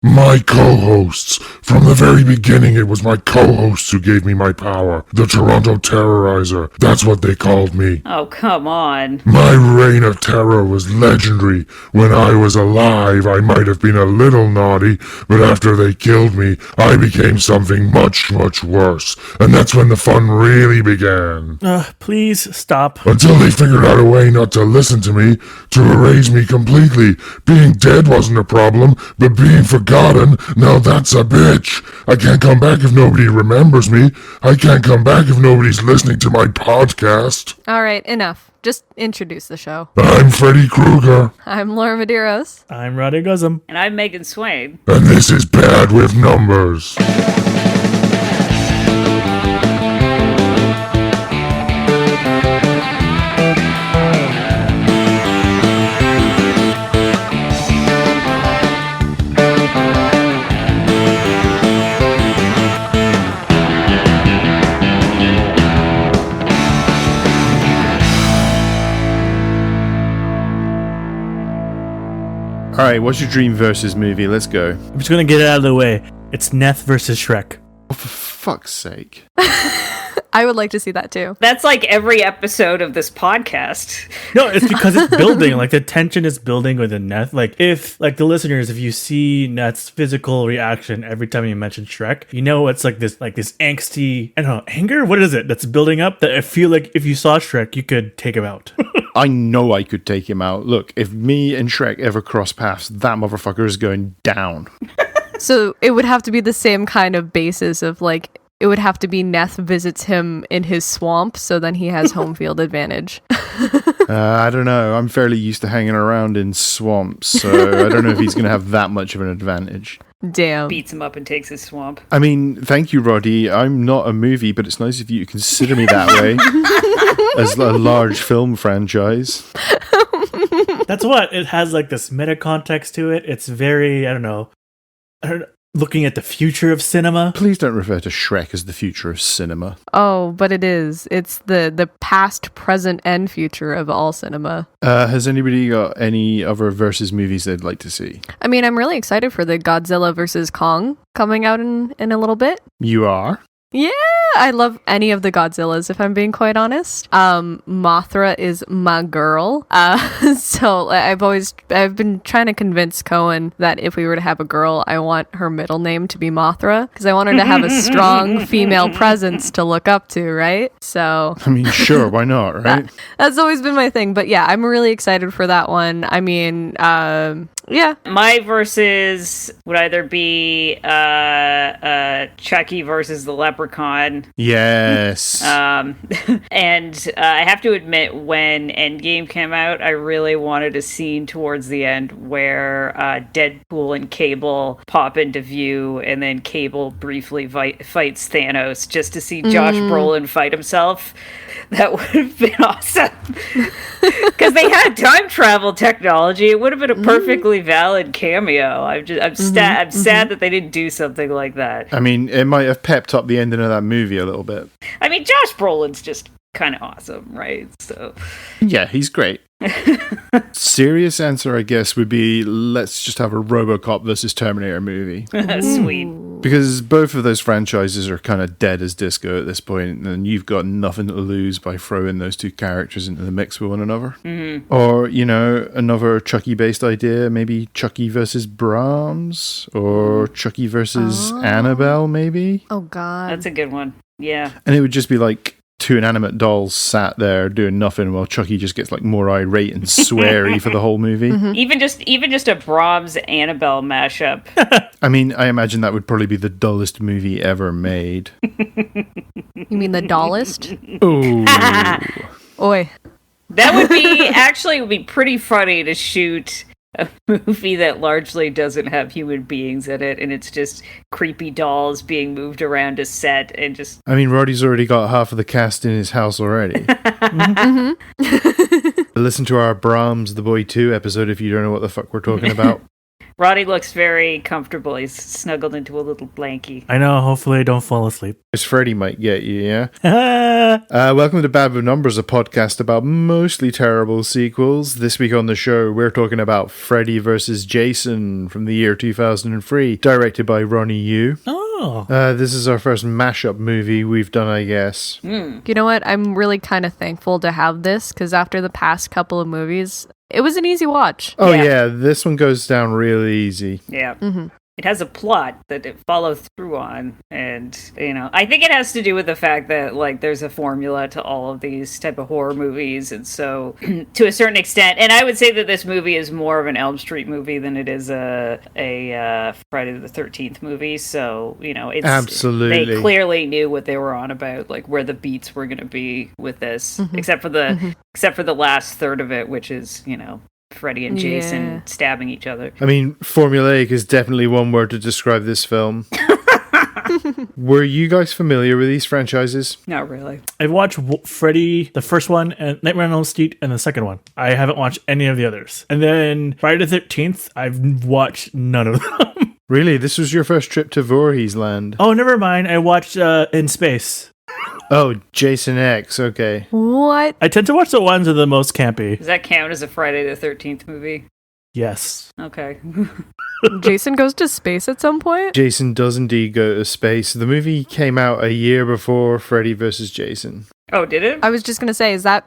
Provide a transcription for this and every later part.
My co-hosts. From the very beginning, it was my co-hosts who gave me my power. The Toronto Terrorizer. That's what they called me. Oh, come on. My reign of terror was legendary. When I was alive, I might have been a little naughty, but after they killed me, I became something much, much worse. And that's when the fun really began. Please stop. Until they figured out a way not to listen to me, to erase me completely. Being dead wasn't a problem, but being forgotten, now that's a bitch. I can't come back if nobody remembers me. I can't come back if nobody's listening to my podcast. All right, enough. Just introduce the show. I'm Freddy Krueger. I'm Lara Medeiros. I'm Rodey Gozum. And I'm Megan Swaine. And this is Bad with Numbers. All right, what's your dream versus movie? Let's go. I'm just going to get it out of the way. It's Neth versus Shrek. Oh, for fuck's sake. I would like to see that too. That's like every episode of this podcast. No, it's because it's building. Like, the tension is building within Neth. Like, if, like, the listeners, if you see Neth's physical reaction every time you mention Shrek, you know it's like this angsty, I don't know, anger? What is it that's building up? That I feel like if you saw Shrek, you could take him out. I know I could take him out. Look, if me and Shrek ever cross paths, that motherfucker is going down. So it would have to be the same kind of basis of, like, it would have to be Neth visits him in his swamp, so then he has home field advantage. I don't know. I'm fairly used to hanging around in swamps, so I don't know if he's going to have that much of an advantage. Damn. Beats him up and takes his swamp. I mean, thank you, Roddy. I'm not a movie, but it's nice of you to consider me that way. As a large film franchise. That's what. It has, like, this meta context to it. It's very, I don't know, looking at the future of cinema. Please don't refer to Shrek as the future of cinema. Oh, but it is. It's the past, present, and future of all cinema. Has anybody got any other versus movies they'd like to see? I mean, I'm really excited for the Godzilla versus Kong coming out in a little bit. You are? Yeah, I love any of the Godzillas, if I'm being quite honest. Mothra is my girl. So I've been trying to convince Cohen that if we were to have a girl, I want her middle name to be Mothra, because I want her to have a strong female presence to look up to, right? So I mean, sure, why not, right? That's always been my thing. But yeah, I'm really excited for that one. I mean, yeah. My versus would either be Chucky versus the Leprechaun. Yes. And I have to admit, when Endgame came out, I really wanted a scene towards the end where Deadpool and Cable pop into view, and then Cable briefly fights Thanos just to see Josh Brolin fight himself. That would have been awesome. Because they had time travel technology. It would have been a perfectly valid cameo. I'm sad that they didn't do something like that. I mean, it might have pepped up the ending of that movie a little bit. I mean, Josh Brolin's just kind of awesome, right? So yeah, he's great. Serious answer, I guess, would be let's just have a RoboCop versus Terminator movie. Sweet. Because both of those franchises are kind of dead as disco at this point, and you've got nothing to lose by throwing those two characters into the mix with one another. Mm-hmm. Or, you know, another Chucky-based idea, maybe Chucky versus Brahms, or Chucky versus Annabelle, maybe? Oh, God. That's a good one. Yeah. And it would just be like two inanimate dolls sat there doing nothing while Chucky just gets like more irate and sweary for the whole movie. Even just a Brahms Annabelle mashup. I mean, I imagine that would probably be the dullest movie ever made. You mean the dollest? Oh. Oi. That would be pretty funny to shoot a movie that largely doesn't have human beings in it, and it's just creepy dolls being moved around a set and just... I mean, Roddy's already got half of the cast in his house already. Listen to our Brahms the Boy 2 episode if you don't know what the fuck we're talking about. Roddy looks very comfortable. He's snuggled into a little blankie. I know, hopefully I don't fall asleep. Because Freddie might get you, yeah? Welcome to Bad with Numbers, a podcast about mostly terrible sequels. This week on the show, we're talking about Freddy vs. Jason from the year 2003, directed by Ronny Yu. Oh. This is our first mashup movie we've done, I guess. You know what? I'm really kind of thankful to have this, because after the past couple of movies, it was an easy watch. Oh, yeah, this one goes down real easy. Yeah. It has a plot that it follows through on, and I think it has to do with the fact that there's a formula to all of these type of horror movies, and so to a certain extent, and I would say that this movie is more of an Elm Street movie than it is a Friday the 13th movie. So it's absolutely, they clearly knew what they were on about, where the beats were going to be with this, except for the last third of it, which is Freddy and Jason stabbing each other. I mean, formulaic is definitely one word to describe this film. Were you guys familiar with these franchises? Not really. I've watched Freddy, the first one, and Nightmare on Elm Street, and the second one. I haven't watched any of the others. And then Friday the 13th, I've watched none of them. Really? This was your first trip to Voorhees land? Oh, never mind. I watched In Space. Oh, Jason X, okay. What? I tend to watch the ones that are the most campy. Does that count as a Friday the 13th movie? Yes. Okay. Jason goes to space at some point? Jason does indeed go to space. The movie came out a year before Freddy vs. Jason. Oh, did it? I was just going to say, is that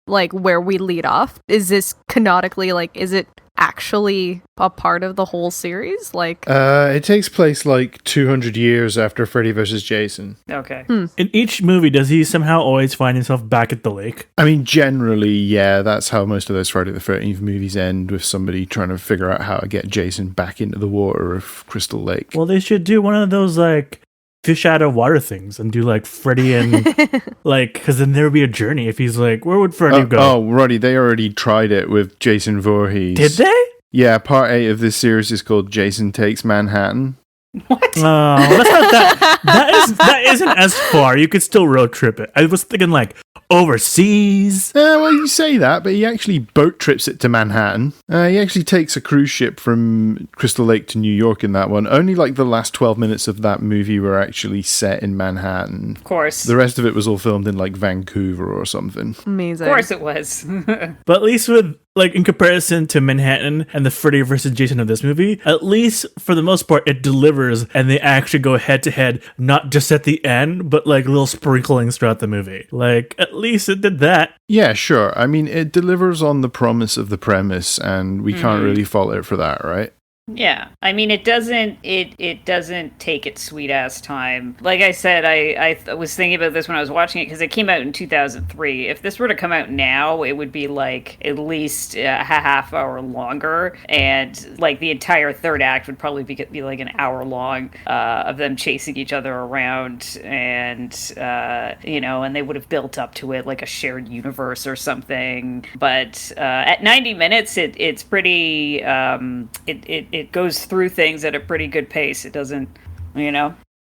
where we lead off? Is this canonically, is it actually a part of the whole series? It takes place 200 years after Freddy vs. Jason. Okay. In each movie, does he somehow always find himself back at the lake? I mean, generally, yeah, that's how most of those Friday the 13th movies end, with somebody trying to figure out how to get Jason back into the water of Crystal Lake. Well, they should do one of those, fish out of water things and do Freddy and because then there would be a journey. If he's where would Freddy go? Oh, Roddy, they already tried it with Jason Voorhees. Did they? Yeah, part 8 of this series is called Jason Takes Manhattan. What? Oh, that's not that. That isn't as far. You could still road trip it. I was thinking overseas. Well, you say that, but he actually boat trips it to Manhattan. He actually takes a cruise ship from Crystal Lake to New York in that one. Only the last 12 minutes of that movie were actually set in Manhattan. Of course. The rest of it was all filmed in Vancouver or something. Amazing. Of course it was. But at least with in comparison to Manhattan and the Freddy vs. Jason of this movie, at least for the most part it delivers, and they actually go head to head, not just at the end, but little sprinklings throughout the movie. At least it did that. Yeah, sure. I mean, it delivers on the promise of the premise, and we can't really fault it for that, right? Yeah, I mean, it doesn't take its sweet ass time. Like I said, I was thinking about this when I was watching it because it came out in 2003. If this were to come out now, it would be at least a half hour longer, and the entire third act would probably be an hour long of them chasing each other around, and and they would have built up to it like a shared universe or something. But at 90 minutes, it's pretty it goes through things at a pretty good pace. It doesn't,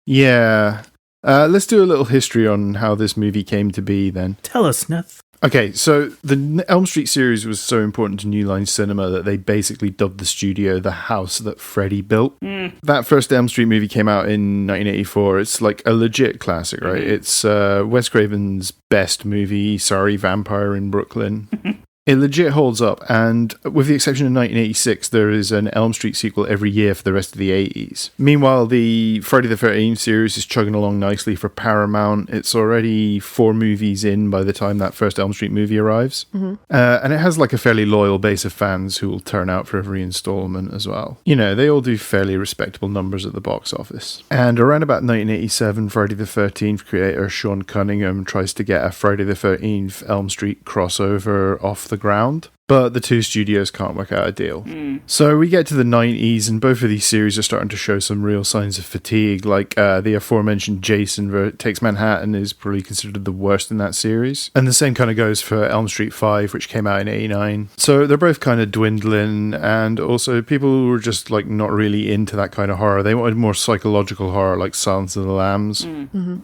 Yeah. Let's do a little history on how this movie came to be then. Tell us, Neth. Okay, so the Elm Street series was so important to New Line Cinema that they basically dubbed the studio the house that Freddy built. That first Elm Street movie came out in 1984. It's a legit classic, right? It's Wes Craven's best movie, Sorry, Vampire in Brooklyn. It legit holds up, and with the exception of 1986, there is an Elm Street sequel every year for the rest of the 80s. Meanwhile, the Friday the 13th series is chugging along nicely for Paramount. It's already 4 movies in by the time that first Elm Street movie arrives. And it has a fairly loyal base of fans who will turn out for every installment as well. They all do fairly respectable numbers at the box office. And around about 1987, Friday the 13th creator Sean Cunningham tries to get a Friday the 13th Elm Street crossover off the ground, but the two studios can't work out a deal. So we get to the 90s, and both of these series are starting to show some real signs of fatigue. The aforementioned Jason Takes Manhattan is probably considered the worst in that series, and the same kind of goes for Elm Street 5, which came out in 89. So they're both kind of dwindling, and also people were just not really into that kind of horror. They wanted more psychological horror, like Silence of the Lambs.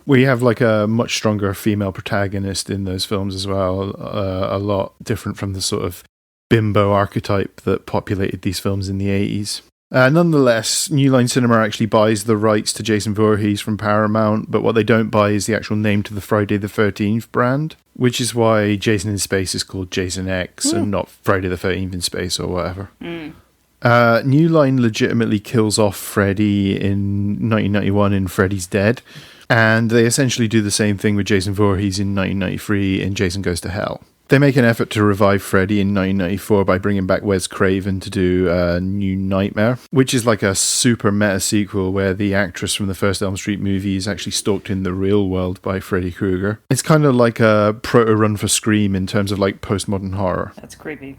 We have a much stronger female protagonist in those films as well, a lot different from the sort of bimbo archetype that populated these films in the 80s. Nonetheless, New Line Cinema actually buys the rights to Jason Voorhees from Paramount, but what they don't buy is the actual name to the Friday the 13th brand, which is why Jason in Space is called Jason X and not Friday the 13th in Space or whatever. New Line legitimately kills off Freddie in 1991 in Freddy's Dead, and they essentially do the same thing with Jason Voorhees in 1993 in Jason Goes to Hell. They make an effort to revive Freddy in 1994 by bringing back Wes Craven to do New Nightmare, which is like a super meta sequel where the actress from the first Elm Street movie is actually stalked in the real world by Freddy Krueger. It's kind of like a proto-run for Scream in terms of like postmodern horror. That's creepy.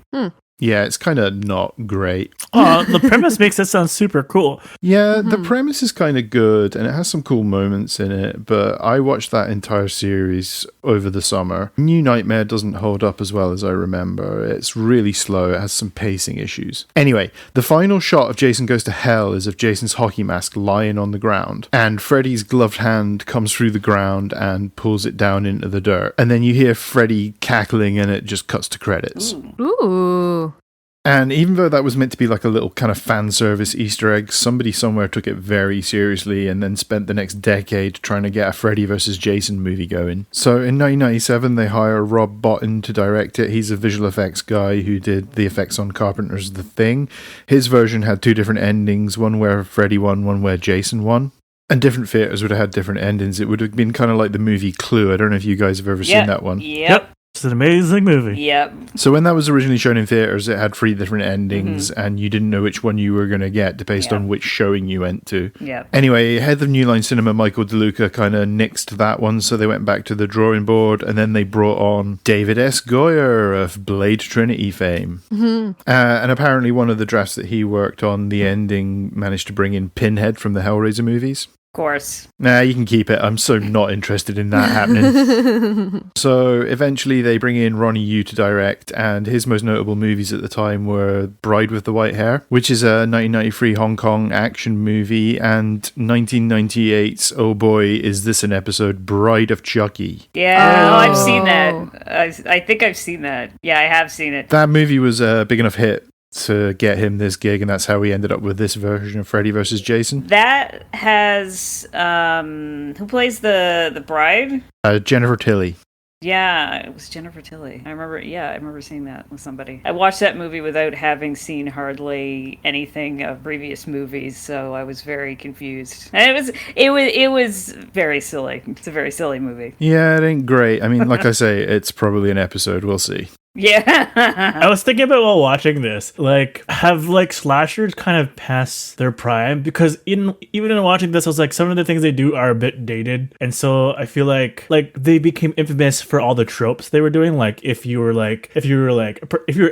Yeah, it's kind of not great. Oh, the premise makes it sound super cool. Yeah, the premise is kind of good and it has some cool moments in it, but I watched that entire series over the summer. New Nightmare doesn't hold up as well as I remember. It's really slow. It has some pacing issues. Anyway, the final shot of Jason Goes to Hell is of Jason's hockey mask lying on the ground, and Freddy's gloved hand comes through the ground and pulls it down into the dirt. And then you hear Freddy cackling and it just cuts to credits. Ooh. And even though that was meant to be like a little kind of fan service Easter egg, somebody somewhere took it very seriously and then spent the next decade trying to get a Freddy vs. Jason movie going. So in 1997, they hire Rob Bottin to direct it. He's a visual effects guy who did the effects on Carpenter's The Thing. His version had two different endings, one where Freddy won, one where Jason won. And different theaters would have had different endings. It would have been kind of like the movie Clue. I don't know if you guys have ever seen that one. Yep. It's an amazing movie. Yep. So when that was originally shown in theaters, it had 3 different endings, and you didn't know which one you were going to get based on which showing you went to. Yep. Anyway, head of New Line Cinema, Michael DeLuca, kind of nixed that one, so they went back to the drawing board, and then they brought on David S. Goyer of Blade Trinity fame. And apparently one of the drafts that he worked on, the ending managed to bring in Pinhead from the Hellraiser movies. Of course. Nah, you can keep it. I'm so not interested in that happening. So eventually they bring in Ronny Yu to direct, and his most notable movies at the time were Bride with the White Hair, which is a 1993 Hong Kong action movie, and 1998's, oh boy, is this an episode, Bride of Chucky. Yeah, I've seen that. I think I've seen that. Yeah, I have seen it. That movie was a big enough hit to get him this gig, and that's how he ended up with this version of Freddy vs. Jason. That has who plays the bride? Jennifer Tilly. Yeah, it was Jennifer Tilly. I remember seeing that with somebody. I watched that movie without having seen hardly anything of previous movies, so I was very confused. And it was very silly. It's a very silly movie. Yeah, it ain't great. I mean, like I say, it's probably an episode. We'll see. Yeah. I was thinking about while watching this, like, have like slashers kind of passed their prime? Because even in watching this, I was like, some of the things they do are a bit dated, and so I feel like they became infamous for all the tropes they were doing. Like, if you were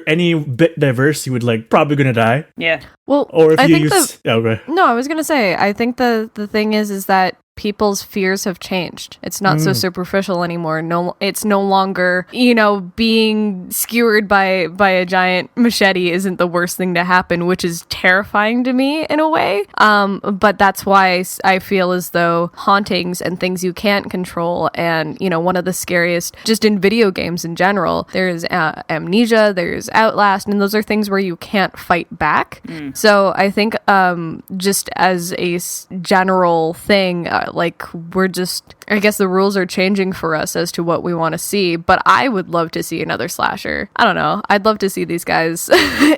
any bit diverse, you would like probably gonna die. Yeah. Well, or if I you think use No, I was gonna say, I think the thing is that people's fears have changed. It's not so superficial anymore. No, it's no longer, being skewered by a giant machete isn't the worst thing to happen, which is terrifying to me in a way. But that's why I feel as though hauntings and things you can't control, and one of the scariest, just in video games in general, there's Amnesia, there's Outlast, and those are things where you can't fight back. So I think just as a general thing, I guess the rules are changing for us as to what we want to see, but I would love to see another slasher. I don't know. I'd love to see these guys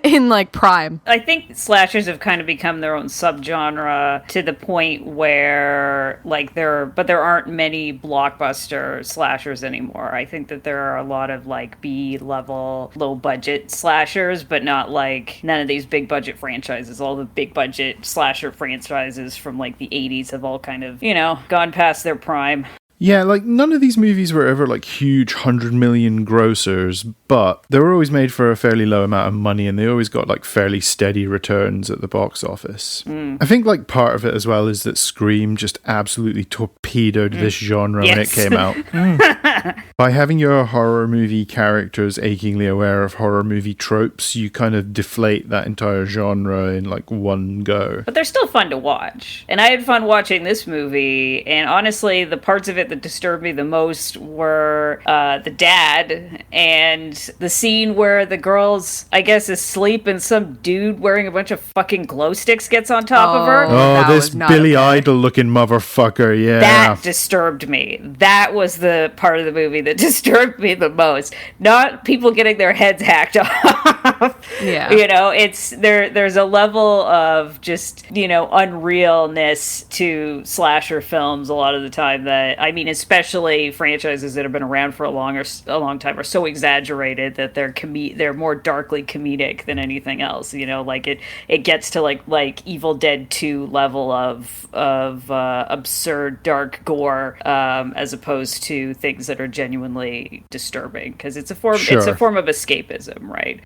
in prime. I think slashers have kind of become their own subgenre to the point where there aren't many blockbuster slashers anymore. I think that there are a lot of B-level, low-budget slashers, but not none of these big-budget franchises. All the big-budget slasher franchises from the 80s have all kind of, gone past their prime. Yeah, none of these movies were ever huge 100 million grossers, but they were always made for a fairly low amount of money, and they always got fairly steady returns at the box office. I think part of it as well is that Scream just absolutely torpedoed this genre when it came out. By having your horror movie characters achingly aware of horror movie tropes, you kind of deflate that entire genre in one go. But they're still fun to watch. And I had fun watching this movie, and honestly, the parts of it that disturbed me the most were the dad and the scene where the girl's, I guess, asleep and some dude wearing a bunch of fucking glow sticks gets on top of her. That this was not Billy okay. Idol looking motherfucker, yeah. That disturbed me. That was the part of the movie that disturbed me the most. Not people getting their heads hacked off. Yeah. You know, it's there's a level of just, you know, unrealness to slasher films a lot of the time that, I mean, especially franchises that have been around for a long time are so exaggerated that they're more darkly comedic than anything else. You know, like it gets to like Evil Dead 2 level of absurd dark gore, as opposed to things that are genuinely disturbing, because it's a form of escapism, right?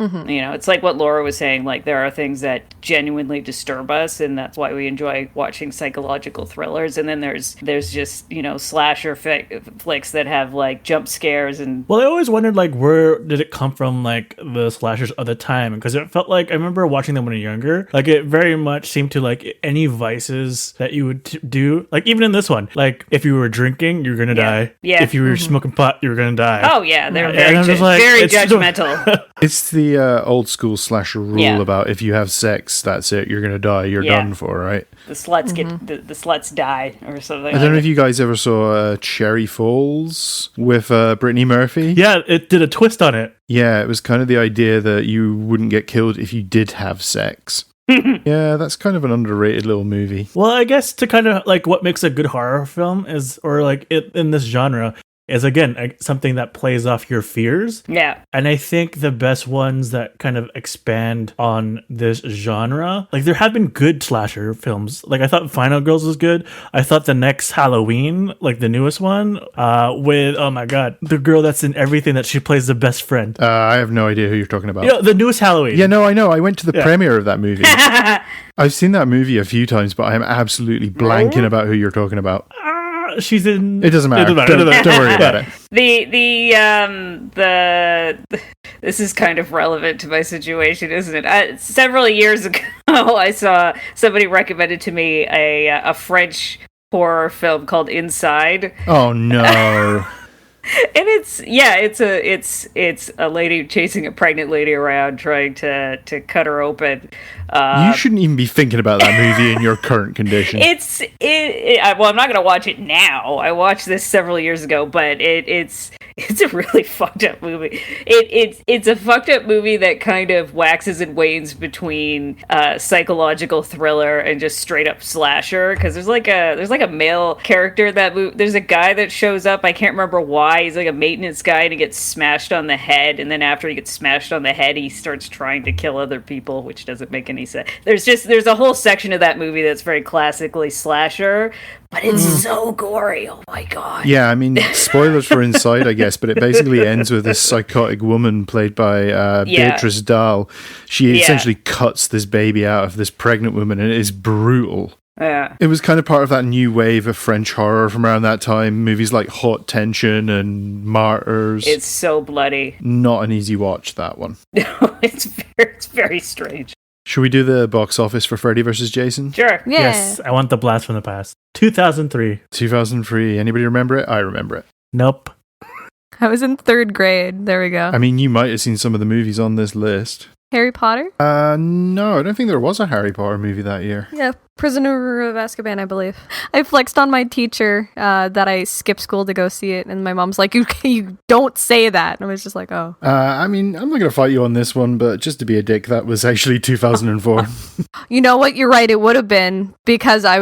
Mm-hmm. You know, it's like what Laura was saying, like there are things that genuinely disturb us, and that's why we enjoy watching psychological thrillers. And then there's just, you know, slasher flicks that have like jump scares and... Well, I always wondered, like, where did it come from, like, the slashers of the time? Because it felt like, I remember watching them when I was younger, like, it very much seemed to, like, any vices that you would do, like, even in this one, like, if you were drinking, you're gonna die. Yeah. If you were smoking pot, you were gonna die. Oh, yeah, they're And I'm just like, very it's judgmental. It's the old school slasher rule about if you have sex, that's it, you're gonna die, you're done for, right? The sluts the sluts die or something. I don't know if you guys ever saw Cherry Falls with Brittany Murphy. Yeah, it did a twist on it. Yeah, it was kind of the idea that you wouldn't get killed if you did have sex. Yeah, that's kind of an underrated little movie. Well, I guess to kind of, like, what makes a good horror film is, or, like, in this genre, is, again, something that plays off your fears. Yeah. And I think the best ones that kind of expand on this genre, like, there have been good slasher films. Like, I thought Final Girls was good. I thought the next Halloween, like the newest one, with, oh my god, the girl that's in everything that she plays the best friend. I have no idea who you're talking about. Yeah, the newest Halloween. Yeah, no, I know. I went to the premiere of that movie. I've seen that movie a few times, but I'm absolutely blanking about who you're talking about. She's in... It doesn't matter. Don't worry about it. This is kind of relevant to my situation, isn't it? Several years ago, I saw somebody recommended to me a French horror film called Inside. Oh no. And it's a lady chasing a pregnant lady around trying to cut her open. You shouldn't even be thinking about that movie in your current condition. Well, I'm not going to watch it now. I watched this several years ago, but it's a really fucked up movie. It's a fucked up movie that kind of waxes and wanes between psychological thriller and just straight up slasher. Because there's like a male character that there's a guy that shows up. I can't remember why. He's like a maintenance guy and he gets smashed on the head. And then after he gets smashed on the head, he starts trying to kill other people, which doesn't make any sense. There's a whole section of that movie that's very classically slasher, but it's so gory. Oh my god. Yeah, I mean, spoilers for Inside, I guess, but it basically ends with this psychotic woman played by Beatrice Dahl. She essentially cuts this baby out of this pregnant woman, and it is brutal. Yeah. It was kind of part of that new wave of French horror from around that time. Movies like Hot Tension and Martyrs. It's so bloody. Not an easy watch, that one. No, it's very strange. Should we do the box office for Freddy vs. Jason? Sure. Yeah. Yes, I want the blast from the past. 2003. 2003. Anybody remember it? I remember it. Nope. I was in 3rd grade. There we go. I mean, you might have seen some of the movies on this list. Harry Potter? No, I don't think there was a Harry Potter movie that year. Yeah, Prisoner of Azkaban, I believe. I flexed on my teacher that I skipped school to go see it, and my mom's like, you don't say that. And I was just like, oh. I mean, I'm not going to fight you on this one, but just to be a dick, that was actually 2004. You know what? You're right. It would have been, because I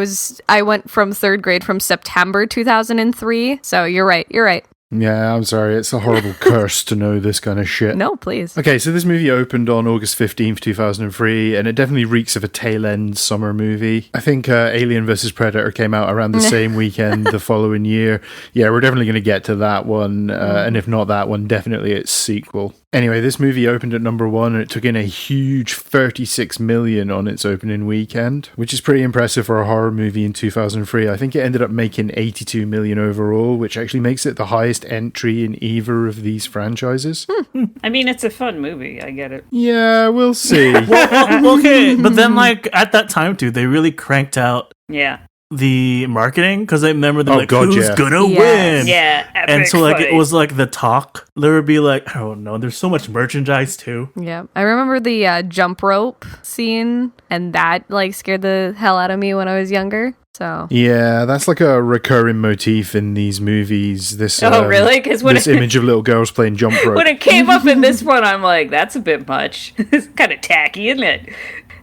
went from 3rd grade from September 2003. So you're right. Yeah, I'm sorry. It's a horrible curse to know this kind of shit. No, please. Okay, so this movie opened on August 15th, 2003, and it definitely reeks of a tail-end summer movie. I think Alien vs. Predator came out around the same weekend the following year. Yeah, we're definitely going to get to that one, and if not that one, definitely its sequel. Anyway, this movie opened at number 1, and it took in a huge 36 million on its opening weekend, which is pretty impressive for a horror movie in 2003. I think it ended up making 82 million overall, which actually makes it the highest entry in either of these franchises. I mean, it's a fun movie. I get it. Yeah, we'll see. Okay, but then, like, at that time, too, they really cranked out Yeah. the marketing because I remember they're Oh, like, God, who's yeah. gonna Yes. win? Yeah, And so like epic it was like the talk. There would be like, I don't know, there's so much merchandise too. Yeah, I remember the jump rope scene, and that like scared the hell out of me when I was younger. So Yeah, that's like a recurring motif in these movies. This Oh, really? 'Cause when this it- image of little girls playing jump rope. When it came up in this one, I'm like, that's a bit much. It's kind of tacky, isn't it?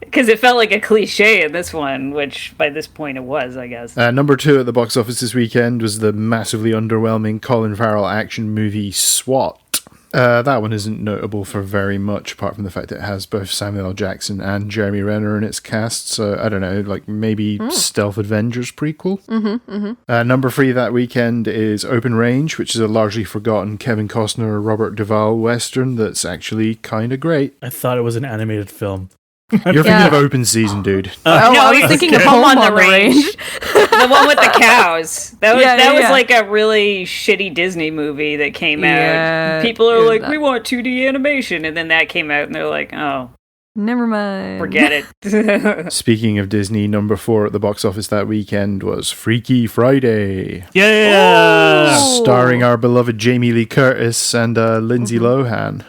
Because it felt like a cliche in this one, which by this point it was, I guess. Number 2 at the box office this weekend was the massively underwhelming Colin Farrell action movie SWAT. That one isn't notable for very much, apart from the fact that it has both Samuel L. Jackson and Jeremy Renner in its cast. So I don't know, like maybe Stealth Avengers prequel. Number 3 that weekend is Open Range, which is a largely forgotten Kevin Costner, Robert Duvall western that's actually kind of great. I thought it was an animated film. You're thinking Yeah. of Open Season, dude. oh, no, I was you're thinking of thinking Home on the Range. The one with the cows. That was Yeah, was yeah. like a really shitty Disney movie that came Yeah, out. People are it was like, not- we want 2D animation, and then that came out, and they're like, oh, Never mind. forget it. Speaking of Disney, number 4 at the box office that weekend was Freaky Friday, Yeah. Ooh. starring our beloved Jamie Lee Curtis and Lindsay Lohan.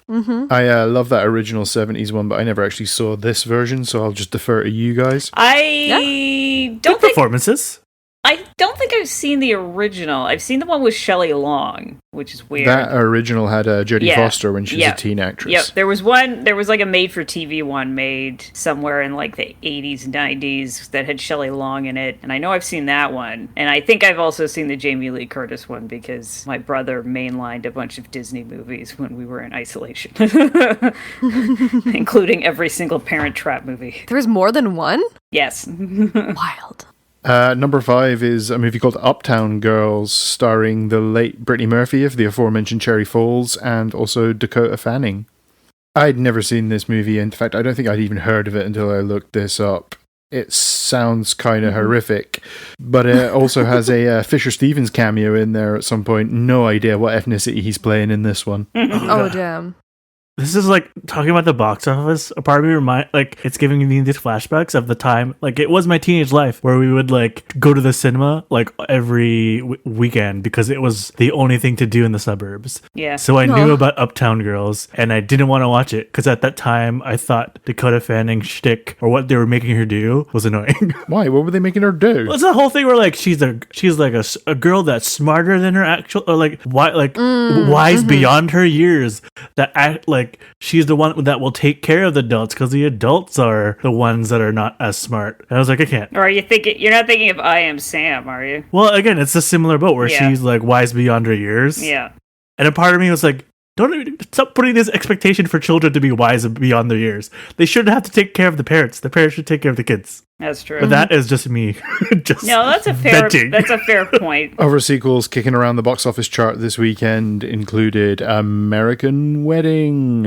I love that original 70s one, but I never actually saw this version, so I'll just defer to you guys. I Good don't think performances. I've seen the original. I've seen the one with Shelley Long, which is weird. That original had Jodie Yeah. Foster when she was Yeah. a teen actress. Yep, there was like a made-for-TV one made somewhere in like the 80s, 90s that had Shelley Long in it, and I know I've seen that one. And I think I've also seen the Jamie Lee Curtis one because my brother mainlined a bunch of Disney movies when we were in isolation, including every single Parent Trap movie. There was more than one? Yes. Wild. Number 5 is a movie called Uptown Girls, starring the late Brittany Murphy of the aforementioned Cherry Falls and also Dakota Fanning. I'd never seen this movie. In fact, I don't think I'd even heard of it until I looked this up. It sounds kind of horrific, but it also has a Fisher Stevens cameo in there at some point. No idea what ethnicity he's playing in this one. Oh, damn. This is like talking about the box office. A part of me it's giving me these flashbacks of the time. Like it was my teenage life where we would like go to the cinema like every weekend because it was the only thing to do in the suburbs. Yeah. So I No. knew about Uptown Girls and I didn't want to watch it because at that time I thought Dakota Fanning shtick or what they were making her do was annoying. Why? What were they making her do? It's the whole thing where like she's like a girl that's smarter than her actual or like wise beyond her years that act like she's the one that will take care of the adults because the adults are the ones that are not as smart. And I was like, I can't. Or you're not thinking of I Am Sam, are you? Well, again, it's a similar boat where Yeah. she's like wise beyond her years. Yeah. And a part of me was like, stop putting this expectation for children to be wise beyond their years. They shouldn't have to take care of the parents. The parents should take care of the kids. That's true. But that is just me. just No, that's a fair venting. that's a fair point. Other sequels kicking around the box office chart this weekend included American Wedding.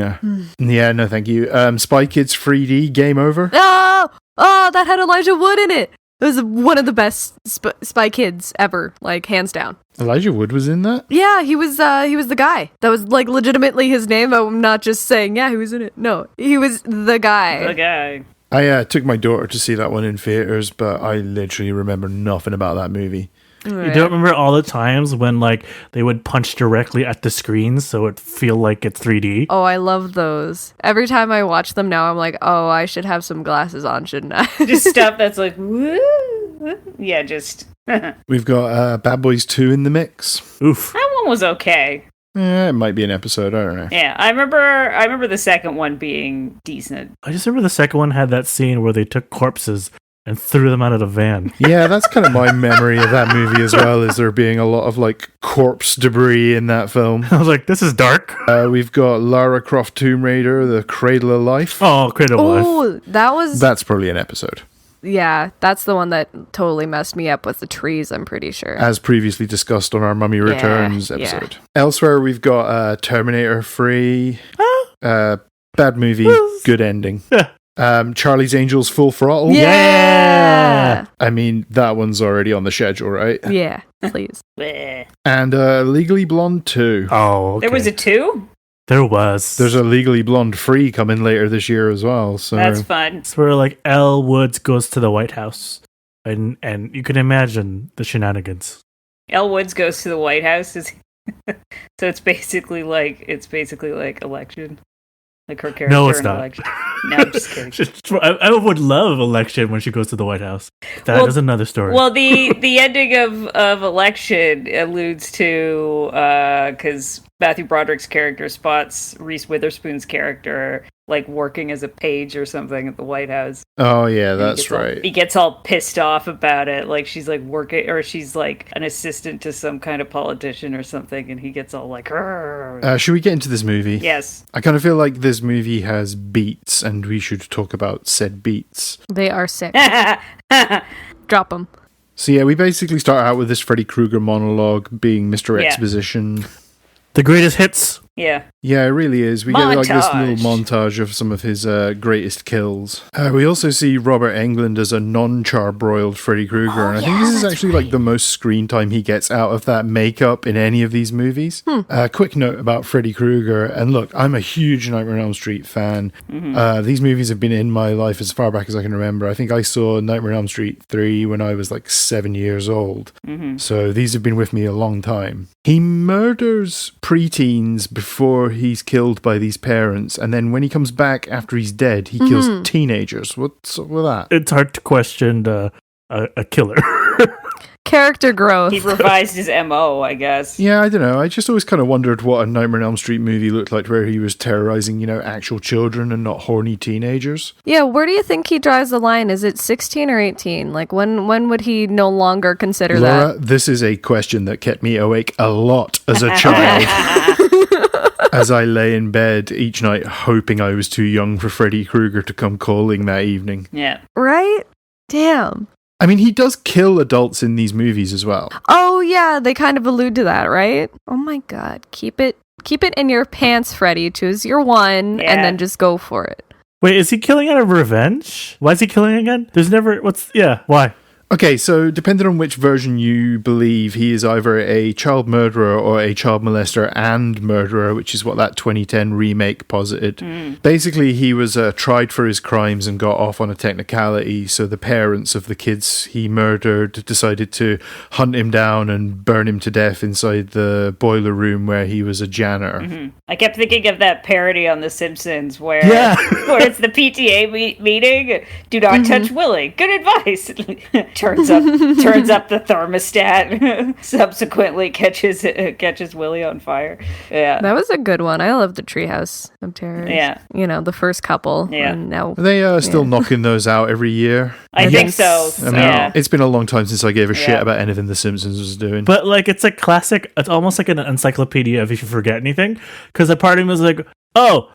Yeah, no thank you. Spy Kids 3D, Game Over. Oh, that had Elijah Wood in it. It was one of the best Spy Kids ever, like hands down. Elijah Wood was in that? Yeah, he was the guy. That was like legitimately his name. I'm not just saying, yeah, he was in it. No, he was the guy. The guy. I took my daughter to see that one in theaters, but I literally remember nothing about that movie. You don't remember all the times when like they would punch directly at the screen so it feel like it's 3D? Oh, I love those. Every time I watch them now, I'm like, oh, I should have some glasses on, shouldn't I? Just stuff that's like, woo. Yeah, just We've got Bad Boys 2 in the mix. Oof. that one was okay. It might be an episode, I don't know. Yeah, I remember the second one being decent. I just remember the second one had that scene where they took corpses and threw them out of the van. Yeah, that's kind of my memory of that movie as well, is there being a lot of like corpse debris in that film. I was like, this is dark. We've got Lara Croft Tomb Raider, The Cradle of Life. Oh, Cradle of Life. Oh, that was That's probably an episode. yeah. That's the one that totally messed me up with the trees. I'm pretty sure. As previously discussed on our Mummy Returns yeah. episode. Elsewhere, we've got Terminator 3. Bad movie, good ending. Charlie's Angels Full Throttle. Yeah. I mean, that one's already on the schedule, right? Yeah, please. Bleh. And Legally Blonde 2. Oh, okay. There was a 2? There was. There's a Legally Blonde 3 coming later this year as well. So That's fun. It's where like Elle Woods goes to the White House and you can imagine the shenanigans. Elle Woods goes to the White House. So it's basically like election. Like her character No, it's in not. Election. No, I'm just kidding. I would love Election when she goes to the White House. That is another story. Well, the ending of Election alludes to because Matthew Broderick's character spots Reese Witherspoon's character like working as a page or something at the White House. Oh yeah, that's right. He gets all pissed off about it, like she's like working, or she's like an assistant to some kind of politician or something, and he gets all like, should we get into this movie? Yes. I kind of feel like this movie has beats, and we should talk about said beats. They are sick. Drop them. So yeah, we basically start out with this Freddy Krueger monologue being Mr. Yeah. Exposition. The greatest hits. Yeah. Yeah, it really is. We get like this little Montage. montage of some of his greatest kills. We also see Robert Englund as a non-charbroiled Freddy Krueger, and I think this is actually like the most screen time he gets out of that makeup in any of these movies. Quick note about Freddy Krueger, and look, I'm a huge Nightmare on Elm Street fan. These movies have been in my life as far back as I can remember. I think I saw Nightmare on Elm Street 3 when I was like 7 years old. So these have been with me a long time. He murders preteens before he's killed by these parents, and then when he comes back after he's dead, he kills teenagers. What's up with that? It's hard to question a killer. Character growth. He revised his MO, I guess. Yeah, I don't know. I just always kind of wondered what a Nightmare on Elm Street movie looked like where he was terrorizing, actual children and not horny teenagers. Yeah, where do you think he draws the line? Is it 16 or 18? Like, when would he no longer consider Laura, that? this is a question that kept me awake a lot as a child. As I lay in bed each night hoping I was too young for Freddy Krueger to come calling that evening. Yeah. Right? Damn. I mean, he does kill adults in these movies as well. Oh, yeah, they kind of allude to that, right? Oh my god. Keep it in your pants, Freddy. Choose your one, Yeah. and then just go for it. Wait, is he killing out of revenge? Why is he killing again? There's never... why? Okay, so depending on which version you believe, he is either a child murderer or a child molester and murderer, which is what that 2010 remake posited. Basically, he was tried for his crimes and got off on a technicality, so the parents of the kids he murdered decided to hunt him down and burn him to death inside the boiler room where he was a janitor. I kept thinking of that parody on The Simpsons where, Yeah. where it's the PTA meeting. Do not touch Willie. Good advice. turns up the thermostat. Subsequently catches Willie on fire. Yeah. That was a good one. I love the Treehouse of Terror. Yeah. The first couple. Yeah. And now, Are they still knocking those out every year? I think so. I mean, Yeah. it's been a long time since I gave a shit Yeah. about anything The Simpsons was doing. But like, it's a classic. It's almost like an encyclopedia of if you forget anything. Because a part of me was like, oh,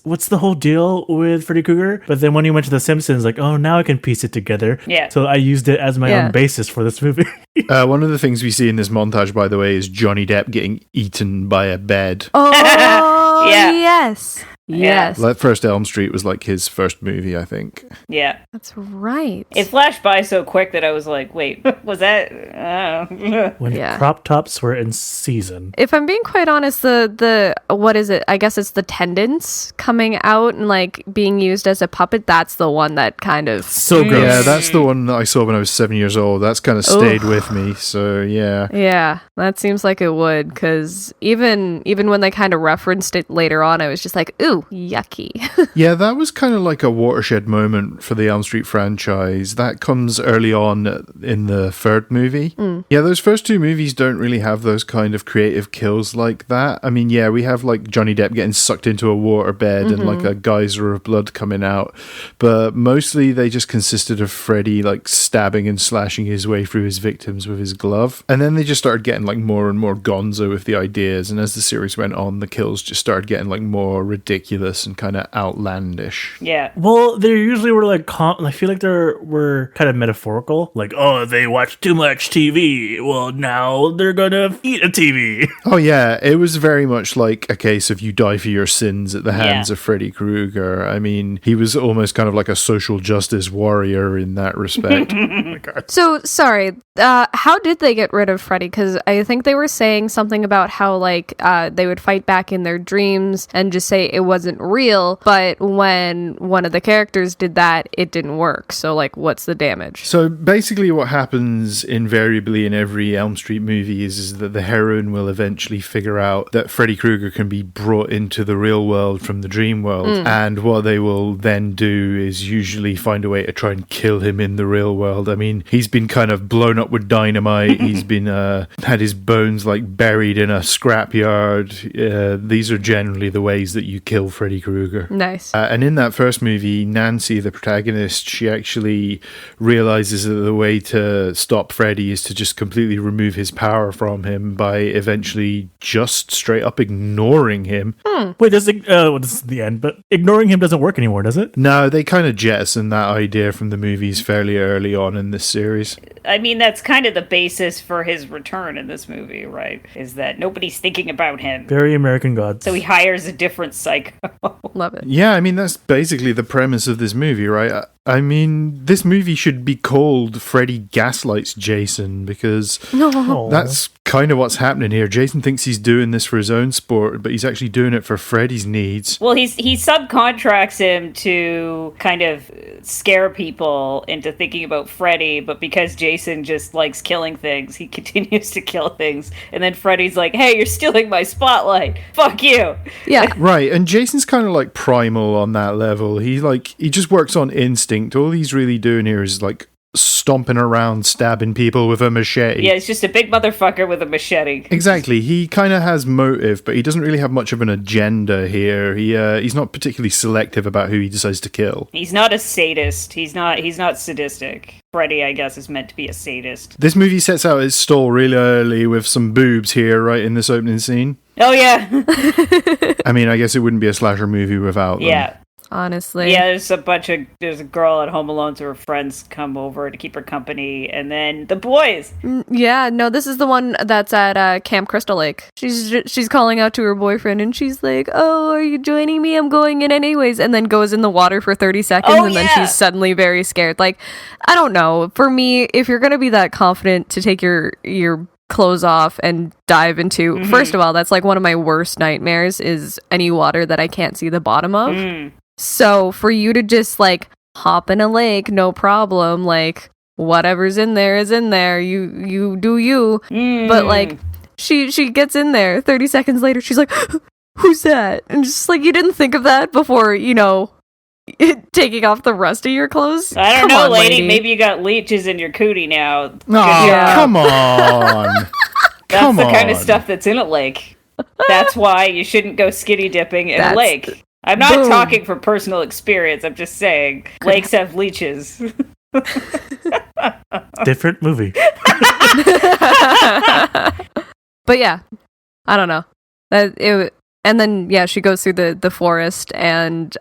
what's the whole deal with Freddy Krueger? But then when you went to The Simpsons, like, oh, now I can piece it together. Yeah. So I used it as my own basis for this movie. One of the things we see in this montage, by the way, is Johnny Depp getting eaten by a bed. oh, Yeah. yes. Yes. Like, First Elm Street was like his first movie, I think. Yeah. That's right. It flashed by so quick that I was like, wait, was that? Oh. When Yeah. crop tops were in season. If I'm being quite honest, the what is it? I guess it's the tendons coming out and like being used as a puppet. That's the one that kind of So gross. Yeah, that's the one that I saw when I was 7 years old. That's kind of stayed with me. So, yeah. Yeah, that seems like it would, because even when they kind of referenced it later on, I was just like, ooh, yucky. Yeah, that was kind of like a watershed moment for the Elm Street franchise. That comes early on in the third movie. Yeah, those first two movies don't really have those kind of creative kills like that. I mean, yeah, we have like Johnny Depp getting sucked into a water bed and like a geyser of blood coming out. But mostly they just consisted of Freddy like stabbing and slashing his way through his victims with his glove. And then they just started getting like more and more gonzo with the ideas. And as the series went on, the kills just started getting like more ridiculous and kind of outlandish. Yeah. Well, they usually were like, I feel like they were kind of metaphorical. Like, oh, they watch too much TV. Well, now they're gonna eat a TV. Oh yeah, it was very much like a case of you die for your sins at the hands of Freddy Krueger. I mean, he was almost kind of like a social justice warrior in that respect. So sorry, How did they get rid of Freddy? Because I think they were saying something about how, like, they would fight back in their dreams and just say it wasn't real, but when one of the characters did that, it didn't work. So, like, what's the damage? So basically what happens invariably in every Elm Street movie is that the heroine will eventually figure out that Freddy Krueger can be brought into the real world from the dream world. And what they will then do is usually find a way to try and kill him in the real world. I mean, he's been kind of blown up with dynamite. He's been had his bones like buried in a scrapyard. These are generally the ways that you kill Freddy Krueger. Nice. And in that first movie, Nancy, the protagonist, she actually realizes that the way to stop Freddy is to just completely remove his power from him by eventually just straight up ignoring him. Wait, this is the end, but ignoring him doesn't work anymore, does it? No, they kind of jettison that idea from the movies fairly early on in this series. I mean, that's kind of the basis for his return in this movie, right? Is that nobody's thinking about him. Very American Gods. So he hires a different psycho. Love it. Yeah, I mean, that's basically the premise of this movie, right? I mean, this movie should be called Freddy Gaslights Jason, because that's kind of what's happening here. Jason thinks he's doing this for his own sport, but he's actually doing it for Freddy's needs. Well, he subcontracts him to kind of scare people into thinking about Freddy, but because Jason just likes killing things, he continues to kill things. And then Freddy's like, hey, you're stealing my spotlight. Fuck you. Yeah. Right, and Jason's kind of like primal on that level. He just works on instinct. All he's really doing here is like stomping around, stabbing people with a machete. Yeah, it's just a big motherfucker with a machete. Exactly. He kind of has motive, but he doesn't really have much of an agenda here. He's not particularly selective about who he decides to kill. He's not a sadist. He's not sadistic. Freddy, I guess, is meant to be a sadist. This movie sets out its stall really early with some boobs here, right, in this opening scene. Oh, yeah. I mean, I guess it wouldn't be a slasher movie without them. Yeah. Honestly. Yeah, there's a girl at home alone, so her friends come over to keep her company, and then the boys. Yeah, no, this is the one that's at Camp Crystal Lake. She's calling out to her boyfriend, and she's like, oh, are you joining me? I'm going in anyways, and then goes in the water for 30 seconds, and then she's suddenly very scared. Like, I don't know. For me, if you're going to be that confident to take your clothes off and dive into, first of all, that's like one of my worst nightmares is any water that I can't see the bottom of. So for you to just like hop in a lake, no problem, like whatever's in there is in there, you do you. But like she gets in there 30 seconds later, she's like, who's that? And just like, you didn't think of that before, taking off the rest of your clothes? I don't know, lady. Maybe you got leeches in your cootie now. Come on. That's the kind of stuff that's in a lake. That's why you shouldn't go skinny dipping in a lake. I'm not talking from personal experience. I'm just saying lakes have leeches. Different movie. But yeah, I don't know. And then she goes through the forest, and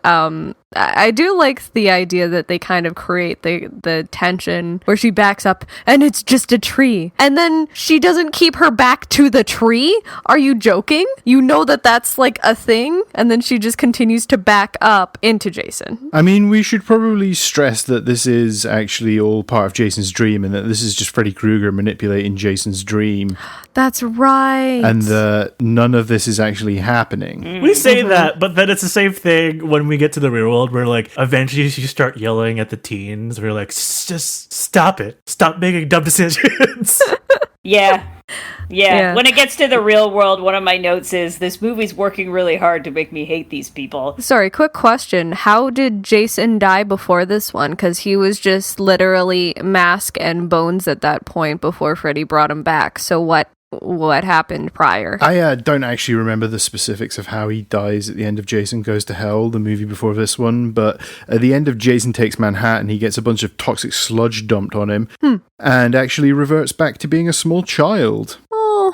I do like the idea that they kind of create the tension where she backs up and it's just a tree, and then she doesn't keep her back to the tree. Are you joking? You know that's like a thing, and then she just continues to back up into Jason. I mean, we should probably stress that this is actually all part of Jason's dream, and that this is just Freddy Krueger manipulating Jason's dream. That's right. And none of this is actually happening. We say that, but then it's the same thing when we get to the real world, where like eventually you start yelling at the teens. We're like, just stop it. Stop making dumb decisions. Yeah. When it gets to the real world, one of my notes is this movie's working really hard to make me hate these people. Sorry, quick question. How did Jason die before this one? Because he was just literally mask and bones at that point before Freddy brought him back. So what happened prior? I don't actually remember the specifics of how he dies at the end of Jason Goes to Hell, the movie before this one, but at the end of Jason Takes Manhattan, he gets a bunch of toxic sludge dumped on him and actually reverts back to being a small child.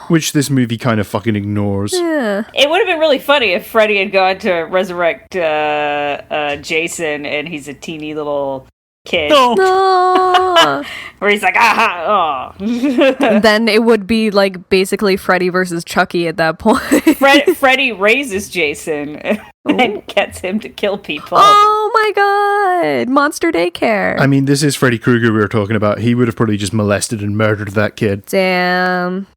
Which this movie kind of fucking ignores. Yeah. It would have been really funny if Freddy had gone to resurrect Jason and he's a teeny little kid. No. No. Where he's like, aha, oh. Then it would be like basically Freddy versus Chucky at that point. Freddy raises Jason and gets him to kill people. Oh my god. Monster daycare. I mean, this is Freddy Krueger we were talking about. He would have probably just molested and murdered that kid. Damn.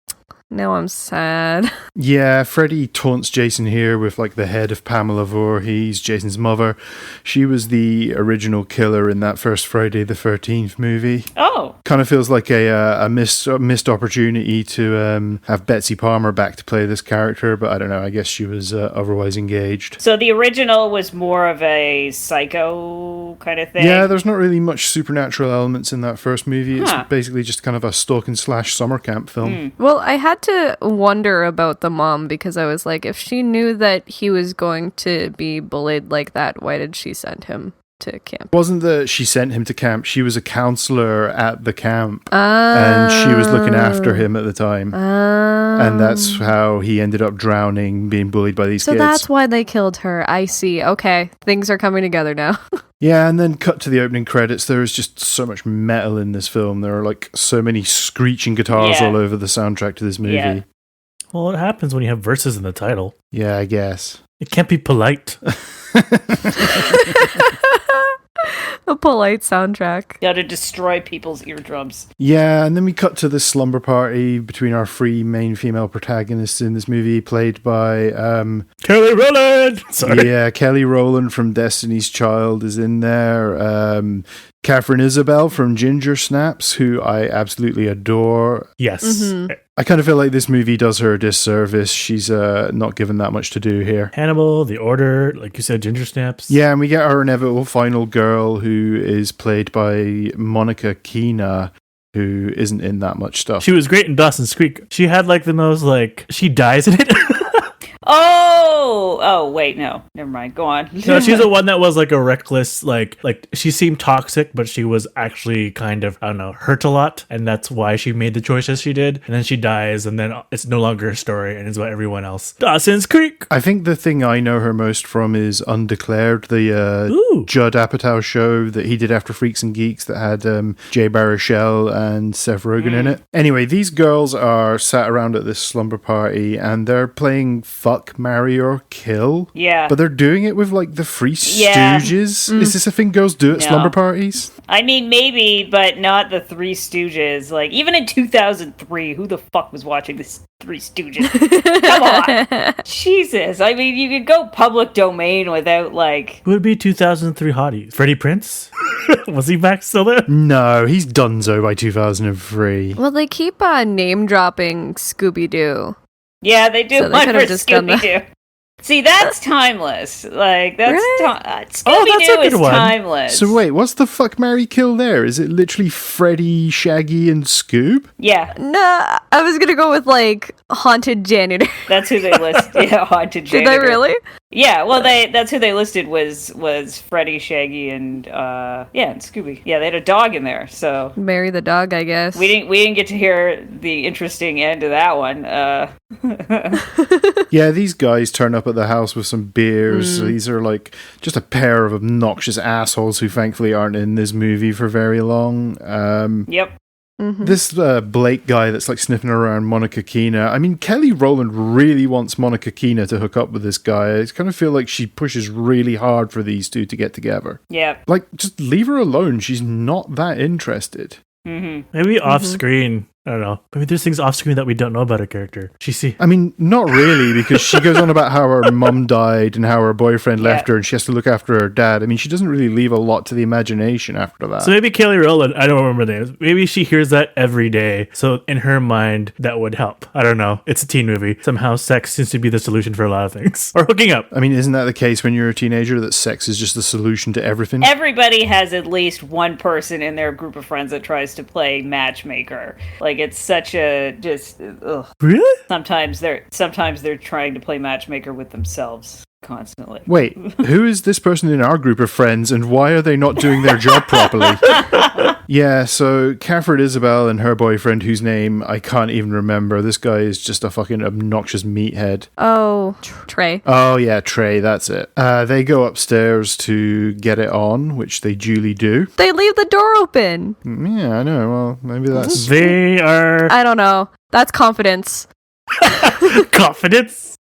Now I'm sad. Yeah, Freddy taunts Jason here with like the head of Pamela Voorhees, Jason's mother. She was the original killer in that first Friday the 13th movie. Oh. Kind of feels like a missed opportunity to have Betsy Palmer back to play this character, but I don't know, I guess she was otherwise engaged. So the original was more of a psycho kind of thing? Yeah, there's not really much supernatural elements in that first movie. It's basically just kind of a stalk and slash summer camp film. Well, I had to wonder about the mom because I was like, if she knew that he was going to be bullied like that, why did she send him to camp? It wasn't that she sent him to camp. She was a counselor at the camp. And she was looking after him at the time. And that's how he ended up drowning, being bullied by these kids. So that's why they killed her. I see. Okay. Things are coming together now. Yeah, and then cut to the opening credits. There is just so much metal in this film. There are like so many screeching guitars all over the soundtrack to this movie. Yeah. Well, it happens when you have verses in the title. Yeah, I guess. It can't be polite. A polite soundtrack. Gotta destroy people's eardrums. Yeah, and then we cut to the slumber party between our three main female protagonists in this movie, played by Kelly Rowland! Sorry. Yeah, Kelly Rowland from Destiny's Child is in there. Katharine Isabelle from Ginger Snaps, who I absolutely adore. Yes. Mm-hmm. I kind of feel like this movie does her a disservice. She's not given that much to do here. Hannibal, The Order, like you said, Ginger Snaps. Yeah, and we get our inevitable final girl, who is played by Monica Keena, who isn't in that much stuff. She was great in Dawson's Creek. She had like the most like, she dies in it. Oh, wait, no. Never mind. Go on. No, she's the one that was like a reckless, like she seemed toxic, but she was actually kind of, I don't know, hurt a lot. And that's why she made the choices she did. And then she dies, and then it's no longer a story, and it's about everyone else. Dawson's Creek! I think the thing I know her most from is Undeclared, the Judd Apatow show that he did after Freaks and Geeks that had Jay Baruchel and Seth Rogen in it. Anyway, these girls are sat around at this slumber party, and they're playing Fuck, Marry, or Kill. Yeah. But they're doing it with like the Three Yeah. Stooges. Is this a thing girls do at slumber parties? I mean, maybe, but not the Three Stooges. Like, even in 2003, who the fuck was watching this Three Stooges? Come on. Jesus. I mean, you could go public domain without, like... Who would be 2003 hotties? Freddie Prinze? Was he back still there? No, he's donezo by 2003. Well, they keep name dropping Scooby-Doo. Yeah, they do So they one could for have just done that. Scooby-Doo. See, that's timeless. Like, that's... Really? Scooby-Doo is one. timeless. So wait, what's the Fuck, Marry, Kill there? Is it literally Freddy, Shaggy, and Scoob? Yeah, No, I was gonna go with like Haunted Janitor. that's who they list. Yeah, Haunted Did Janitor. they really? Yeah, well, that's who they listed was Freddy, Shaggy, and and Scooby. Yeah, they had a dog in there, so Marry the dog, I guess. we didn't get to hear the interesting end of that one. Yeah, these guys turn up at the house with some beers. These are like just a pair of obnoxious assholes who thankfully aren't in this movie for very long. Yep. This Blake guy that's like sniffing around Monica Keena. I mean, Kelly Rowland really wants Monica Keena to hook up with this guy. I kind of feel like she pushes really hard for these two to get together. Yep. Like, just leave her alone. She's not that interested. Maybe off screen. I don't know. Maybe there's things off screen that we don't know about her character. I mean, not really, because she goes on about how her mum died and how her boyfriend left her and she has to look after her dad. I mean, she doesn't really leave a lot to the imagination after that. So maybe Kelly Rowland, I don't remember the names. Maybe she hears that every day. So in her mind, that would help. I don't know. It's a teen movie. Somehow sex seems to be the solution for a lot of things. Or hooking up. I mean, isn't that the case when you're a teenager, that sex is just the solution to everything? Everybody has at least one person in their group of friends that tries to play matchmaker. Like, it's such a just ugh. Really? Sometimes they're trying to play matchmaker with themselves. constantly. Wait, who is this person in our group of friends, and why are they not doing their job properly? Yeah, so Katharine Isabelle and her boyfriend, whose name I can't even remember. This guy is just a fucking obnoxious meathead. Oh, Trey. Oh, yeah, Trey, that's it. They go upstairs to get it on, which they duly do. They leave the door open. Yeah, I know. Well, maybe that's... They are I don't know. That's confidence. confidence.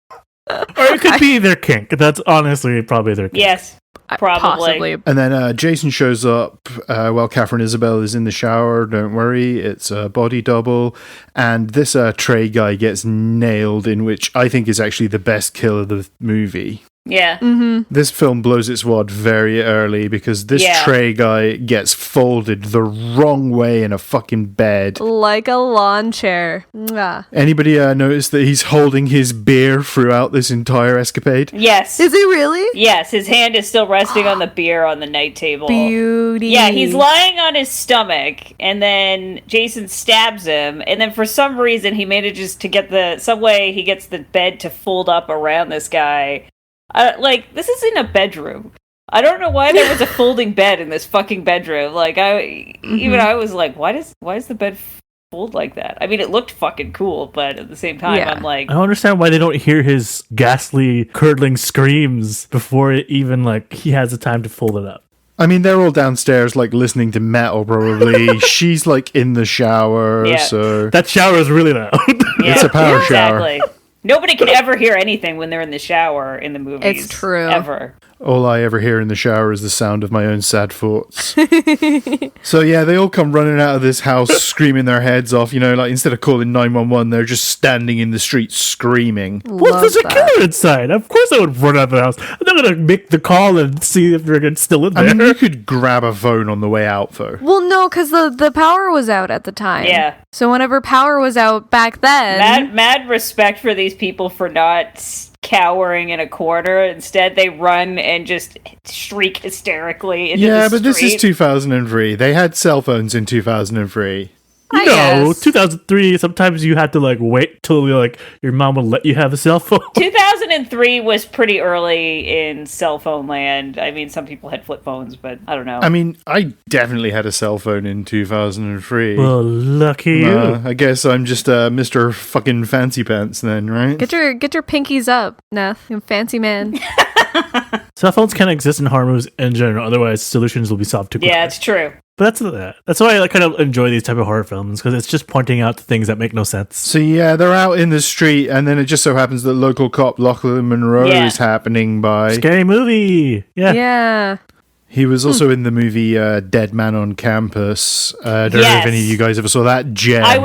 Or it could be their kink. That's honestly probably their kink. Yes, probably. Possibly. And then Jason shows up while Katharine Isabelle is in the shower. Don't worry, it's a body double. And this Trey guy gets nailed, in which I think is actually the best kill of the movie. Yeah. Mm-hmm. This film blows its wad very early because this Trey guy gets folded the wrong way in a fucking bed. Like a lawn chair. Mwah. Anybody notice that he's holding his beer throughout this entire escapade? Yes. Is he really? Yes, his hand is still resting on the beer on the night table. Beauty. Yeah, he's lying on his stomach, and then Jason stabs him, and then for some reason he manages to get some way he gets the bed to fold up around this guy. This isn't a bedroom. I don't know why there was a folding bed in this fucking bedroom. I was like, why does the bed fold like that? I mean, it looked fucking cool, but at the same time, I'm like, I don't understand why they don't hear his ghastly, curdling screams before it even, he has the time to fold it up. I mean, they're all downstairs, listening to metal, probably. She's, in the shower, so... That shower is really loud. yeah, It's a power shower. Exactly. Nobody can ever hear anything when they're in the shower in the movies. It's true. Ever. All I ever hear in the shower is the sound of my own sad thoughts. So yeah, they all come running out of this house screaming their heads off. Instead of calling 911, they're just standing in the street screaming. Well, there's a killer inside. Of course I would run out of the house. I'm not going to make the call and see if they're still in there. I mean, you could grab a phone on the way out, though. Well, no, because the power was out at the time. Yeah. So whenever power was out back then... Mad respect for these people for not cowering in a corner. Instead, they run and just shriek hysterically into the street. But this is 2003. They had cell phones in 2003. I No, guess. 2003, sometimes you had to wait till your mom would let you have a cell phone. 2003 was pretty early in cell phone land. I mean, some people had flip phones, but I don't know. I mean, I definitely had a cell phone in 2003. Well, lucky you. I guess I'm just Mr. fucking Fancy Pants then, right? Get your pinkies up, Neth. You fancy man. Cell phones can't exist in horror movies in general, otherwise solutions will be solved too quickly. yeah, it's true. But that's why I kind of enjoy these type of horror films, because it's just pointing out the things that make no sense. So yeah, they're out in the street, and then it just so happens that local cop Lochlyn Munro is happening by. Scary movie. Yeah. Yeah. He was also in the movie Dead Man on Campus. I don't know if any of you guys ever saw that. Jen. I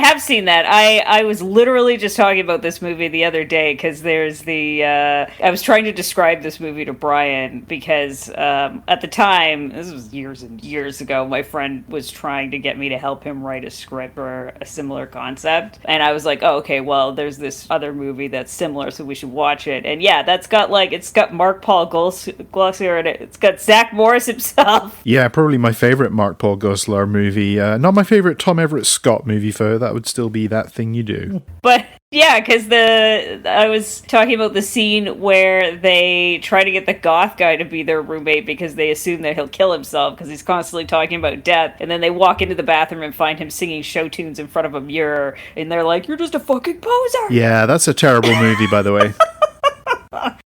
have seen that. I was literally just talking about this movie the other day because there's I was trying to describe this movie to Brian because at the time, this was years and years ago, my friend was trying to get me to help him write a script for a similar concept. And I was like, oh, okay, well, there's this other movie that's similar, so we should watch it. And yeah, that's got it's got Mark Paul Gosselaar in it. It's got Zach Morris himself. Yeah, probably my favorite Mark Paul Gosselaar movie. Not my favorite Tom Everett Scott movie, though. That would still be That Thing You Do. But yeah, because I was talking about the scene where they try to get the goth guy to be their roommate because they assume that he'll kill himself because he's constantly talking about death. And then they walk into the bathroom and find him singing show tunes in front of a mirror. And they're like, "You're just a fucking poser." Yeah, that's a terrible movie, by the way.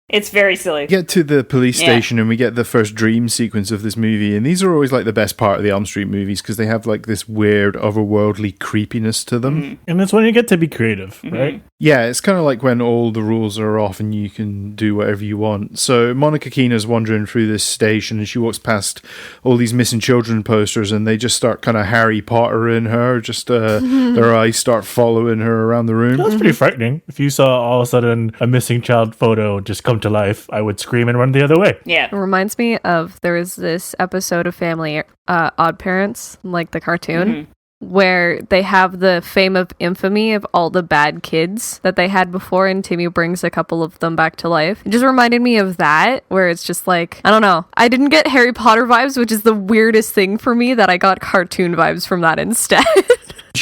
It's very silly. We get to the police station and we get the first dream sequence of this movie, and these are always the best part of the Elm Street movies because they have this weird otherworldly creepiness to them. Mm-hmm. And that's when you get to be creative, right? Yeah, it's kind of like when all the rules are off and you can do whatever you want. So Monica Keena's wandering through this station and she walks past all these missing children posters and they just start kind of Harry Pottering her, just their eyes start following her around the room. That's pretty frightening. If you saw all of a sudden a missing child photo just come to life, I would scream and run the other way. Yeah. It reminds me of there was this episode of Family Odd Parents, like the cartoon, where they have the fame of infamy of all the bad kids that they had before, and Timmy brings a couple of them back to life. It just reminded me of that, where it's just I don't know. I didn't get Harry Potter vibes, which is the weirdest thing for me, that I got cartoon vibes from that instead.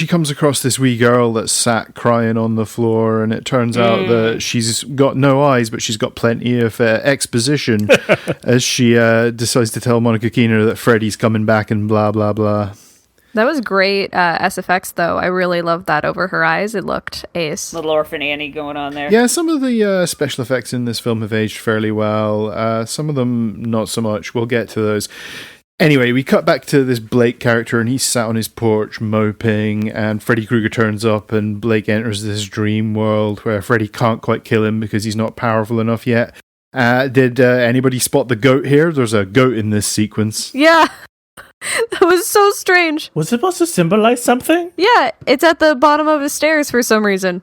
she comes across this wee girl that's sat crying on the floor, and it turns out that she's got no eyes, but she's got plenty of exposition as she decides to tell Monica Keena that Freddie's coming back and blah, blah, blah. That was great SFX, though. I really loved that over her eyes. It looked ace. Little Orphan Annie going on there. Yeah, some of the special effects in this film have aged fairly well. Some of them not so much. We'll get to those. Anyway, we cut back to this Blake character, and he's sat on his porch moping, and Freddy Krueger turns up, and Blake enters this dream world where Freddy can't quite kill him because he's not powerful enough yet. Did anybody spot the goat here? There's a goat in this sequence. Yeah. That was so strange. Was it supposed to symbolize something? Yeah, it's at the bottom of the stairs for some reason.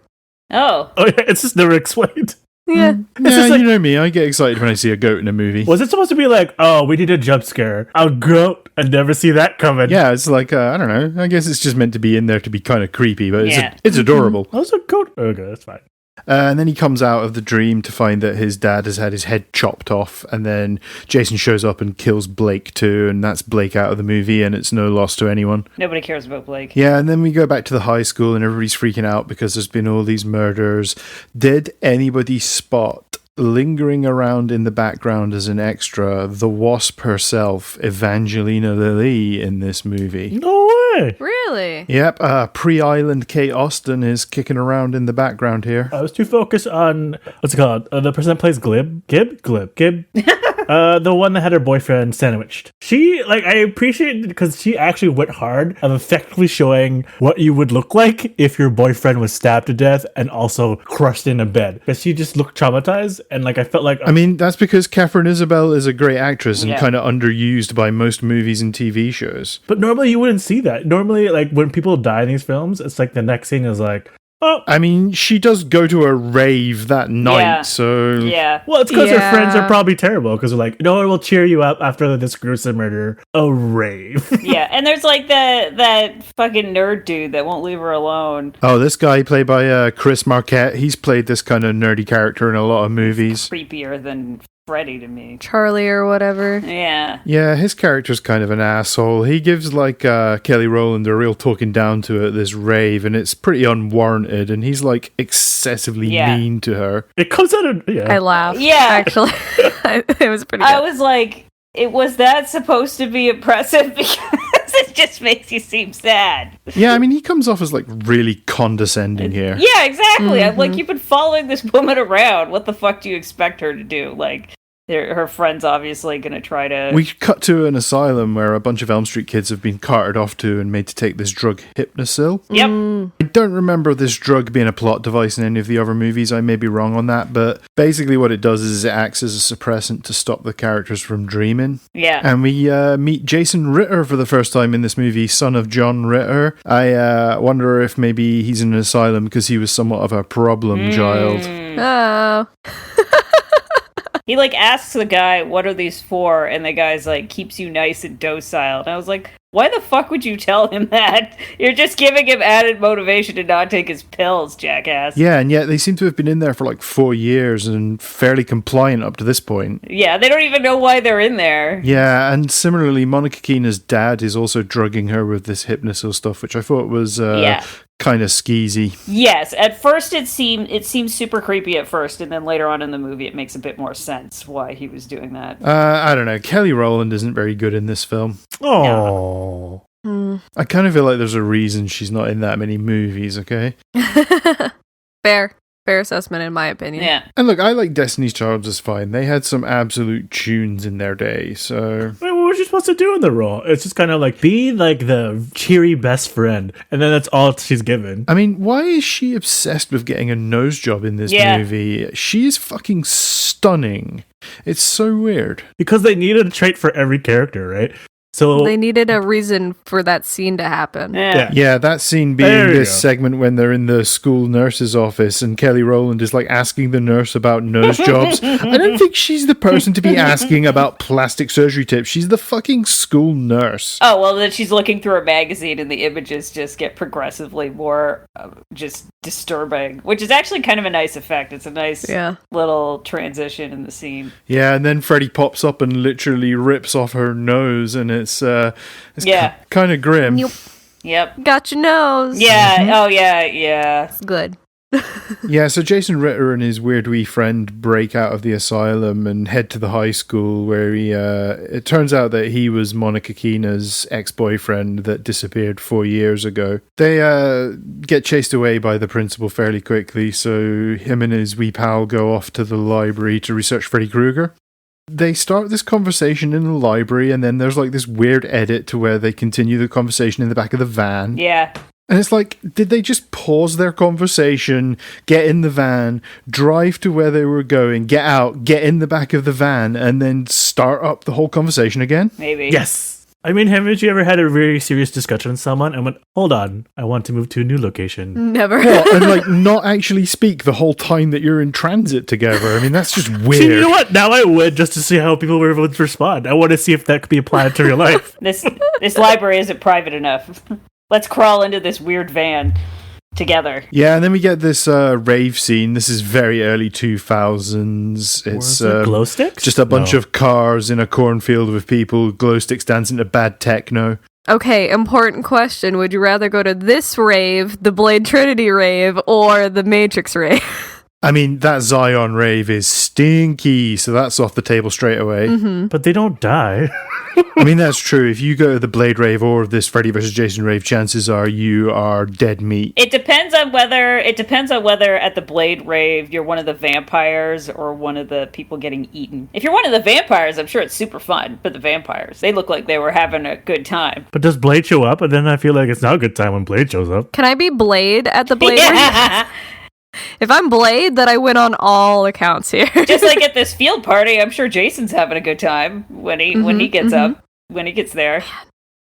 Oh. Oh, yeah, it's just never explained. Yeah. Yeah, like, you know me. I get excited when I see a goat in a movie. Was it supposed to be like, oh, we need a jump scare? A goat? I never see that coming. Yeah, it's like, I don't know. I guess it's just meant to be in there to be kind of creepy, but Yeah. it's adorable. That was a goat. Okay, that's fine. And then he comes out of the dream to find that his dad has had his head chopped off, and then Jason shows up and kills Blake too, and that's Blake out of the movie, and it's no loss to anyone. Nobody cares about Blake. Yeah, and then we go back to the high school, and everybody's freaking out because there's been all these murders. Did anybody spot, lingering around in the background as an extra, the Wasp herself, Evangelina Lilly, in this movie? No way. Really? Yep, pre-Island Kate Austin is kicking around in the background here. I was too focused on, what's it called? The person that plays Gib? The one that had her boyfriend sandwiched. She, like, I appreciate it because she actually went hard of effectively showing what you would look like if your boyfriend was stabbed to death and also crushed in a bed. Because she just looked traumatized, and, like, I felt like... I mean, that's because Katharine Isabelle is a great actress and Yeah. kind of underused by most movies and TV shows. But normally you wouldn't see that. Normally, like, when people die in these films, it's like the next scene is like, oh, I mean, she does go to a rave that night, Yeah. so... Yeah. well, it's because her Yeah. friends are probably terrible because they're like, no one will cheer you up after this gruesome murder. A rave. Yeah. And there's like that fucking nerd dude that won't leave her alone. Oh, this guy played by Chris Marquette, he's played this kind of nerdy character in a lot of movies. Creepier than Freddy to me. Charlie or whatever. Yeah. Yeah, his character's kind of an asshole. He gives, like, Kelly Rowland a real talking down to at this rave, and it's pretty unwarranted, and he's, like, excessively Yeah. mean to her. It comes out of, yeah. I laughed. Yeah. Actually. It was pretty good. I was like, was that supposed to be impressive? Because it just makes you seem sad. Yeah, I mean, he comes off as, like, really condescending here. Yeah, exactly. I'm like, you've been following this woman around. What the fuck do you expect her to do? Like, her friend's obviously going to try to... We cut to an asylum where a bunch of Elm Street kids have been carted off to and made to take this drug Hypnosil. Yep. I don't remember this drug being a plot device in any of the other movies. I may be wrong on that, but basically what it does is it acts as a suppressant to stop the characters from dreaming. Yeah. And we meet Jason Ritter for the first time in this movie, son of John Ritter. I wonder if maybe he's in an asylum because he was somewhat of a problem child. Oh. He, like, asks the guy, what are these for? And the guy's like, keeps you nice and docile. And I was like, why the fuck would you tell him that? You're just giving him added motivation to not take his pills, jackass. Yeah, and yet they seem to have been in there for like 4 years and fairly compliant up to this point. Yeah, they don't even know why they're in there. Yeah, and similarly, Monica Keena's dad is also drugging her with this Hypnosil stuff, which I thought was kind of skeezy. Yes, at first it seemed super creepy at first, and then later on in the movie it makes a bit more sense why he was doing that. I don't know. Kelly Rowland isn't very good in this film. Oh. I kind of feel like there's a reason she's not in that many movies, okay? Fair assessment, in my opinion. Yeah. And look, I like Destiny's Child just fine. They had some absolute tunes in their day, so... Wait, what was she supposed to do in the role? It's just kind of like be like the cheery best friend, and then that's all she's given. I mean, why is she obsessed with getting a nose job in this movie? She is fucking stunning. It's so weird. Because they needed a trait for every character, right? So They needed a reason for that scene to happen. Yeah. Yeah, that scene being There you this go. segment when they're in the school nurse's office and Kelly Rowland is like asking the nurse about nose jobs. I don't think she's the person to be asking about plastic surgery tips. She's the fucking school nurse. Oh, well, then she's looking through a magazine and the images just get progressively more just disturbing, which is actually kind of a nice effect. It's a nice little transition in the scene. Yeah, and then Freddie pops up and literally rips off her nose, and it's Yeah. kind of grim. Nope. Yep. Got your nose. Yeah. Oh, yeah. It's good. Yeah, so Jason Ritter and his weird wee friend break out of the asylum and head to the high school where he, it turns out that he was Monica Keena's ex-boyfriend that disappeared 4 years ago. They get chased away by the principal fairly quickly, so him and his wee pal go off to the library to research Freddy Krueger. They start this conversation in the library, and then there's like this weird edit to where they continue the conversation in the back of the van. Yeah. And it's like, did they just pause their conversation, get in the van, drive to where they were going, get out, get in the back of the van, and then start up the whole conversation again? Maybe. Yes. I mean, haven't you ever had a very serious discussion with someone and went, hold on, I want to move to a new location? Never. What? And like not actually speak the whole time that you're in transit together? I mean, that's just weird. See, you know what? Now I would, just to see how people would respond. I want to see if that could be applied to real life. This library isn't private enough. Let's crawl into this weird van together. Yeah, and then we get this rave scene. This is very early 2000s. It's glow sticks? just a bunch of cars in a cornfield with people, glow sticks dancing to bad techno. Okay, important question. Would you rather go to this rave, the Blade Trinity rave, or the Matrix rave? I mean, that Zion rave is stinky, so that's off the table straight away. Mm-hmm. But they don't die. I mean, that's true. If you go to the Blade rave or this Freddy vs. Jason rave, chances are you are dead meat. It depends on whether at the Blade rave you're one of the vampires or one of the people getting eaten. If you're one of the vampires, I'm sure it's super fun. But the vampires, they look like they were having a good time. But does Blade show up? And then I feel like it's not a good time when Blade shows up. Can I be Blade at the Blade rave? Yeah. If I'm Blade, then I win on all accounts here. Just like at this field party, I'm sure Jason's having a good time when he gets there.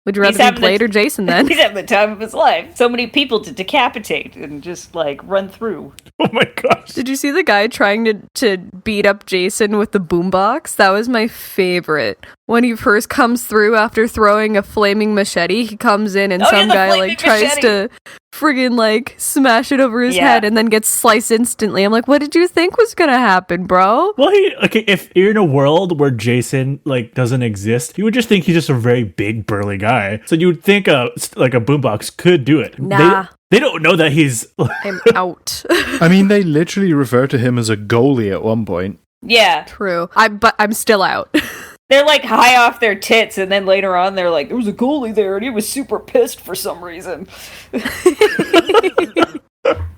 Would you rather be Blade or Jason then? He's having the time of his life. So many people to decapitate and just like run through. Oh my gosh. Did you see the guy trying to beat up Jason with the boombox? That was my favorite. When he first comes through after throwing a flaming machete, he comes in and some guy like tries to friggin' like smash it over his head and then gets sliced instantly. I'm like, what did you think was gonna happen, bro? Well, if you're in a world where Jason like doesn't exist, you would just think he's just a very big burly guy. So you would think a boombox could do it. Nah. They don't know that he's... I'm out. I mean, they literally refer to him as a goalie at one point. Yeah. True. But I'm still out. They're like high off their tits, and then later on they're like, there was a goalie there, and he was super pissed for some reason.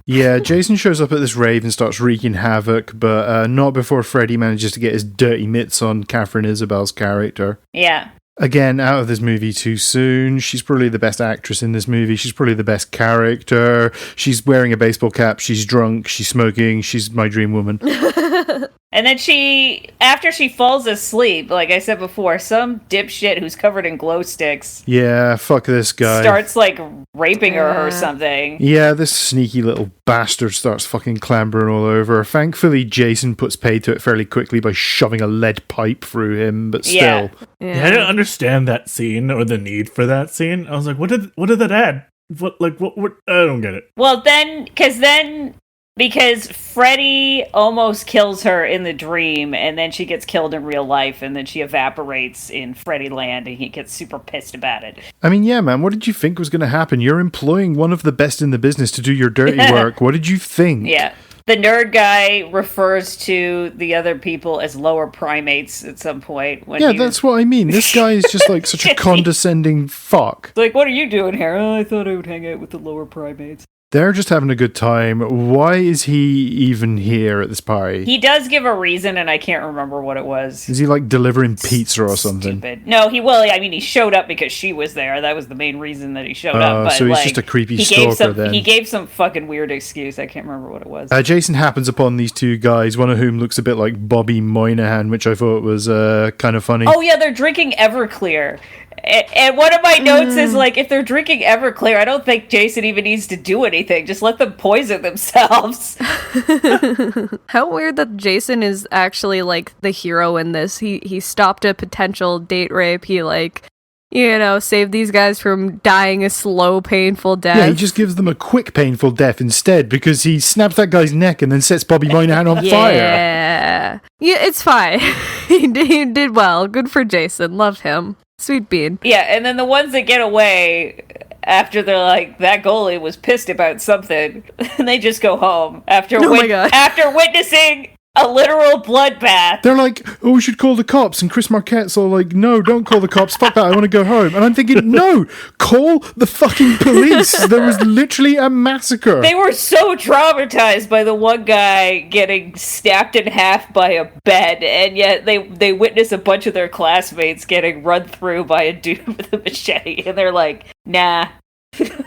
Yeah, Jason shows up at this rave and starts wreaking havoc, but not before Freddie manages to get his dirty mitts on Katharine Isabelle's character. Yeah. Again, out of this movie too soon. She's probably the best actress in this movie. She's probably the best character. She's wearing a baseball cap. She's drunk. She's smoking. She's my dream woman. And then after she falls asleep, like I said before, some dipshit who's covered in glow sticks. Yeah, fuck this guy. Starts like raping her or something. Yeah, this sneaky little bastard starts fucking clambering all over her. Thankfully, Jason puts pay to it fairly quickly by shoving a lead pipe through him, but still. Yeah, I didn't understand that scene or the need for that scene. I was like, what did that add? What I don't get it. Well, because Freddie almost kills her in the dream, and then she gets killed in real life, and then she evaporates in Freddy Land, and he gets super pissed about it. I mean, yeah, man, what did you think was going to happen? You're employing one of the best in the business to do your dirty work. What did you think? Yeah. The nerd guy refers to the other people as lower primates at some point. That's what I mean. This guy is just like such a condescending fuck. It's like, what are you doing here? Oh, I thought I would hang out with the lower primates. They're just having a good time. Why is he even here at this party? He does give a reason, and I can't remember what it was. Is he like delivering pizza or something? Stupid. No, he showed up because she was there. That was the main reason that he showed up. But so he's just a creepy stalker then. He gave some fucking weird excuse. I can't remember what it was. Jason happens upon these two guys, one of whom looks a bit like Bobby Moynihan, which I thought was kind of funny. Oh yeah, they're drinking Everclear. And one of my notes is like, if they're drinking Everclear, I don't think Jason even needs to do anything. Just let them poison themselves. How weird that Jason is actually like the hero in this. He stopped a potential date rape. He saved these guys from dying a slow, painful death. Yeah, he just gives them a quick, painful death instead because he snaps that guy's neck and then sets Bobby Moynihan on fire. Yeah, it's fine. He did well. Good for Jason. Love him. Sweet bean. Yeah, and then the ones that get away, after they're like, that goalie was pissed about something, and they just go home after my God. after witnessing a literal bloodbath. They're like, oh, we should call the cops. And Chris Marquette's all like, no, don't call the cops. Fuck that. I want to go home. And I'm thinking, no, call the fucking police. There was literally a massacre. They were so traumatized by the one guy getting snapped in half by a bed, and yet they witness a bunch of their classmates getting run through by a dude with a machete, and they're like, nah.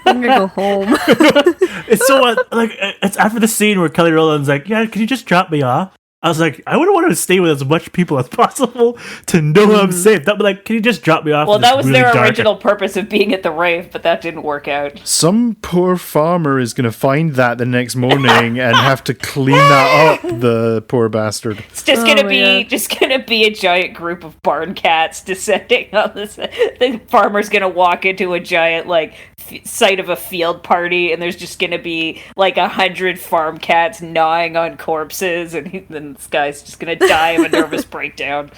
I'm gonna go home. It's so it's after the scene where Kelly Rowland's like, yeah, can you just drop me off? I was like, I would want to stay with as much people as possible to know I'm safe. That, but like, can you just drop me off? Well, that was really their original purpose of being at the rave, but that didn't work out. Some poor farmer is going to find that the next morning and have to clean that up, the poor bastard. It's just gonna be a giant group of barn cats descending on this. The farmer's gonna walk into a giant site of a field party, and there's just gonna be 100 farm cats gnawing on corpses, and then this guy's just gonna die of a nervous breakdown.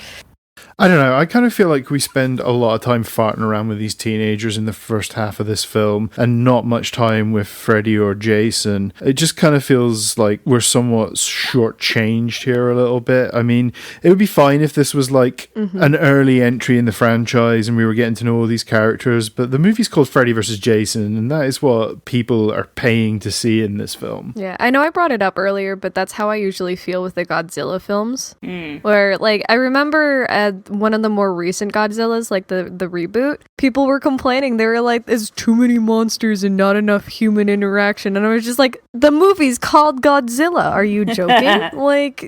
I don't know, I kind of feel like we spend a lot of time farting around with these teenagers in the first half of this film and not much time with Freddy or Jason. It just kind of feels like we're somewhat shortchanged here a little bit. I mean, it would be fine if this was an early entry in the franchise and we were getting to know all these characters, but the movie's called Freddy Vs. Jason, and that is what people are paying to see in this film. Yeah, I know I brought it up earlier, but that's how I usually feel with the Godzilla films. Where, I remember one of the more recent Godzillas, the reboot, people were complaining. They were like, there's too many monsters and not enough human interaction. And I was just like, the movie's called Godzilla. Are you joking?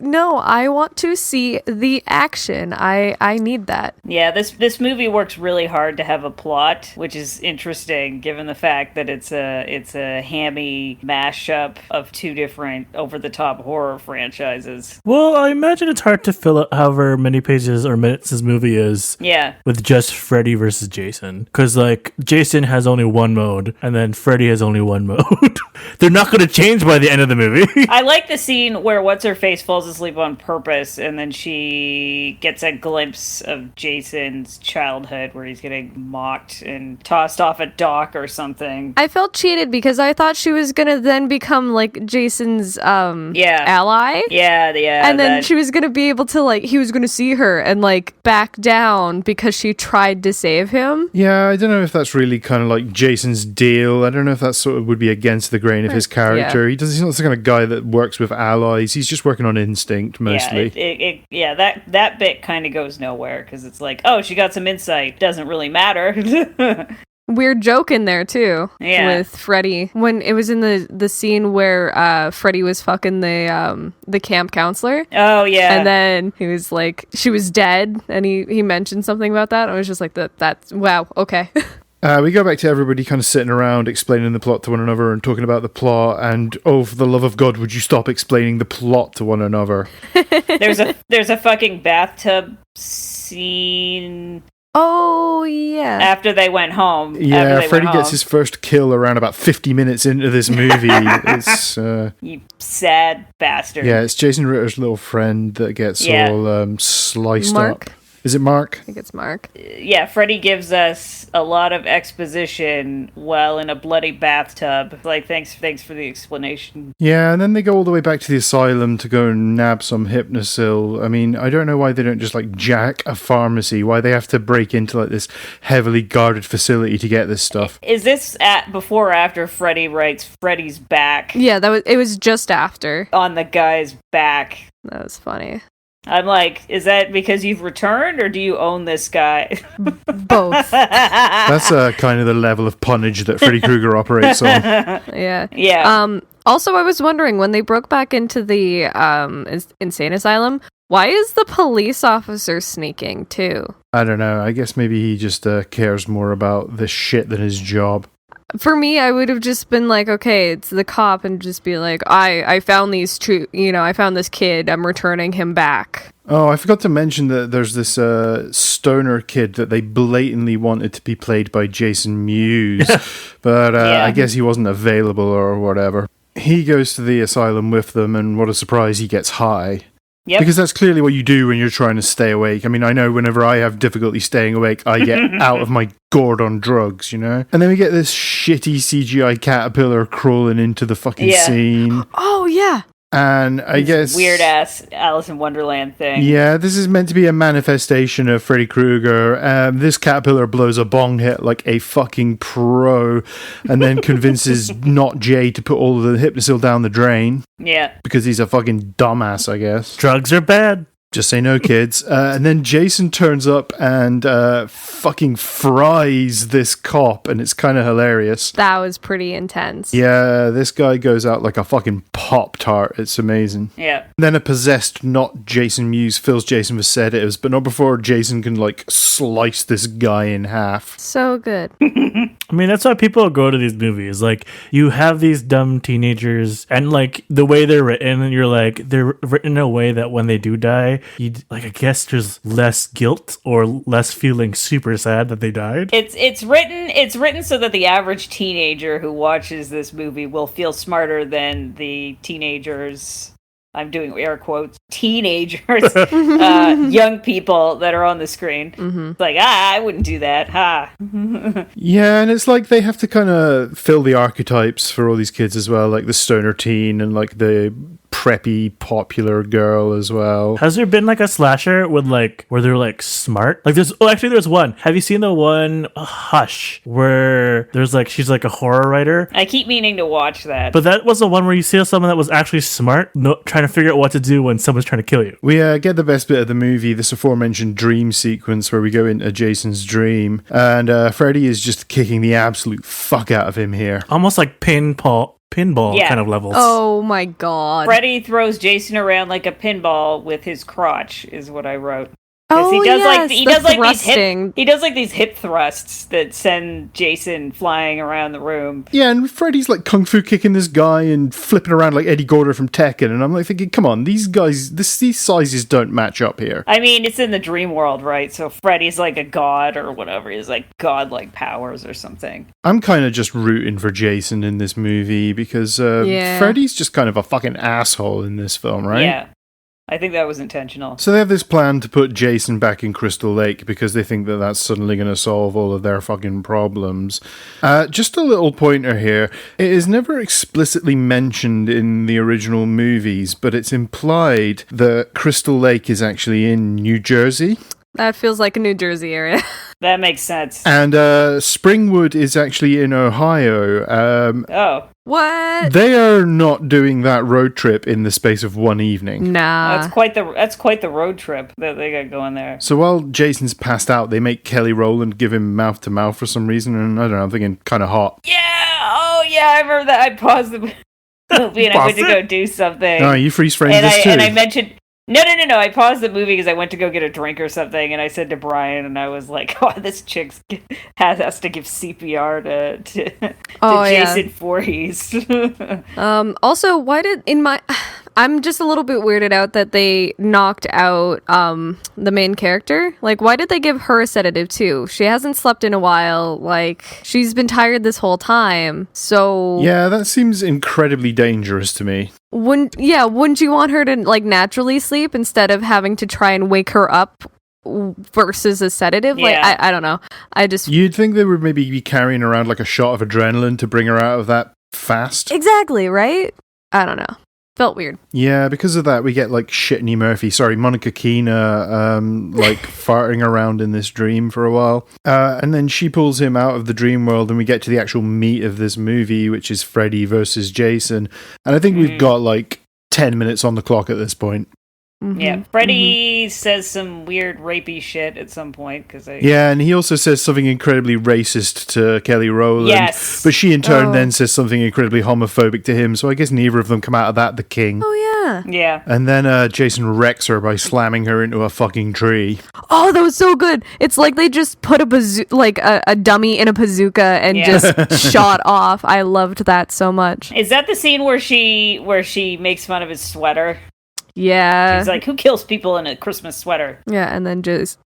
No, I want to see the action. I need that. Yeah, this movie works really hard to have a plot, which is interesting given the fact that it's a hammy mashup of two different over-the-top horror franchises. Well, I imagine it's hard to fill out however many pages or minutes this movie is with just Freddy versus Jason, because Jason has only one mode and then Freddy has only one mode. They're not going to change by the end of the movie. I like the scene where what's-her-face falls asleep on purpose and then she gets a glimpse of Jason's childhood where he's getting mocked and tossed off a dock or something. I felt cheated because I thought she was going to then become Jason's ally. Yeah. And then she was going to be able to he was going to see her and back down because she tried to save him. Yeah, I don't know if that's really kind of Jason's deal. I don't know if that sort of would be against the grain of his character. Yeah. He's not the kind of guy that works with allies. He's just working on instinct mostly. That bit kind of goes nowhere because it's oh, she got some insight. Doesn't really matter. Weird joke in there too with Freddie when it was in the scene where Freddie was fucking the camp counselor. Oh yeah, and then he was she was dead, and he mentioned something about that. I was just that's wow, okay. We go back to everybody kind of sitting around explaining the plot to one another and talking about the plot, and oh, for the love of God, would you stop explaining the plot to one another? There's a fucking bathtub scene. Oh, yeah. After they went home. Yeah, Freddy gets his first kill around about 50 minutes into this movie. It's you sad bastard. Yeah, it's Jason Ritter's little friend that gets all sliced up. Is it Mark? I think it's Mark. Yeah, Freddy gives us a lot of exposition while in a bloody bathtub. Thanks for the explanation. Yeah, and then they go all the way back to the asylum to go and nab some Hypnosil. I mean, I don't know why they don't just jack a pharmacy. Why they have to break into this heavily guarded facility to get this stuff. Is this before or after Freddy writes Freddy's back? Yeah, it was just after. On the guy's back. That was funny. I'm is that because you've returned, or do you own this guy? Both. That's kind of the level of punnage that Freddy Krueger operates on. Yeah. Also, I was wondering, when they broke back into the insane asylum, why is the police officer sneaking, too? I don't know. I guess maybe he just cares more about this shit than his job. For me, I would have just been okay, it's the cop, and just be I found I found this kid, I'm returning him back. Oh, I forgot to mention that there's this stoner kid that they blatantly wanted to be played by Jason Mewes, but I guess he wasn't available or whatever. He goes to the asylum with them, and what a surprise, he gets high. Yep. Because that's clearly what you do when you're trying to stay awake. I mean, I know whenever I have difficulty staying awake, I get out of my gourd on drugs, you know? And then we get this shitty CGI caterpillar crawling into the fucking scene. Oh, yeah. And I guess... weird ass Alice in Wonderland thing. Yeah, this is meant to be a manifestation of Freddy Krueger. This caterpillar blows a bong hit like a fucking pro and then convinces not Jay to put all of the Hypnosil down the drain. Yeah. Because he's a fucking dumbass, I guess. Drugs are bad. Just say no, kids. And then Jason turns up and fucking fries this cop, and it's kind of hilarious. That was pretty intense. Yeah, this guy goes out like a fucking Pop-Tart. It's amazing. Yeah. Then a possessed, not Jason Mewes, fills Jason with sedatives, but not before Jason can, like, slice this guy in half. So good. I mean, that's why people go to these movies. Like, you have these dumb teenagers, and, like, the way they're written, and you're like, they're written in a way that when they do die, you like, I guess there's less guilt or less feeling super sad that they died. It's written so that the average teenager who watches this movie will feel smarter than the teenagers. I'm doing air quotes. Teenagers, young people that are on the screen. Mm-hmm. It's like, I wouldn't do that. Ha. Yeah, and it's like they have to kind of fill the archetypes for all these kids as well, like the stoner teen and like the preppy popular girl as well. Has there been like a slasher with like where they're like smart? Like there's one. Have you seen the one Hush where there's like she's like a horror writer? I keep meaning to watch that. But that was the one where you see someone that was actually smart, trying to figure out what to do when someone's trying to kill you. We get the best bit of the movie, this aforementioned dream sequence where we go into Jason's dream, and Freddie is just kicking the absolute fuck out of him here. Almost like pinball kind of levels. Oh my god. Freddy throws Jason around like a pinball with his crotch, is what I wrote. Oh, he does he does like these hip thrusts that send Jason flying around the room. Yeah, and Freddy's like kung fu kicking this guy and flipping around like Eddie Gordo from Tekken, and I'm like thinking, come on, these guys, these sizes don't match up here. I mean, it's in the dream world, right? So Freddy's like a god or whatever. He's like godlike powers or something. I'm kind of just rooting for Jason in this movie because Freddy's just kind of a fucking asshole in this film, right? Yeah. I think that was intentional. So they have this plan to put Jason back in Crystal Lake because they think that that's suddenly going to solve all of their fucking problems. Just a little pointer here. It is never explicitly mentioned in the original movies, but it's implied that Crystal Lake is actually in New Jersey. That feels like a New Jersey area. That makes sense. And Springwood is actually in Ohio. Oh. What? They are not doing that road trip in the space of one evening. Nah. That's quite the road trip that they got going there. So while Jason's passed out, they make Kelly Rowland give him mouth to mouth for some reason, and I don't know, I'm thinking kind of hot. Yeah! Oh yeah, I remember that. I paused the movie and I went to go do something. Oh, you freeze framed this too. And I mentioned... No. I paused the movie because I went to go get a drink or something, and I said to Brian, and I was like, "Oh, this chick has to give CPR to Jason Voorhees." Also, why did I'm just a little bit weirded out that they knocked out the main character. Like, why did they give her a sedative too? She hasn't slept in a while. Like, she's been tired this whole time. So yeah, that seems incredibly dangerous to me. Wouldn't you want her to like naturally sleep instead of having to try and wake her up versus a sedative? Yeah. Like, I don't know. You'd think they would maybe be carrying around like a shot of adrenaline to bring her out of that fast. Exactly, right? I don't know. Felt weird. Yeah, because of that, we get like Monica Keena, like farting around in this dream for a while. And then she pulls him out of the dream world and we get to the actual meat of this movie, which is Freddy versus Jason. And I think we've got like 10 minutes on the clock at this point. Mm-hmm. Yeah, Freddy says some weird rapey shit at some point. Yeah, and he also says something incredibly racist to Kelly Rowland. Yes. But she in turn then says something incredibly homophobic to him, so I guess neither of them come out of that the king. Oh, yeah. Yeah. And then Jason wrecks her by slamming her into a fucking tree. Oh, that was so good. It's like they just put a dummy in a bazooka and just shot off. I loved that so much. Is that the scene where she makes fun of his sweater? Yeah. He's like, who kills people in a Christmas sweater? Yeah, and then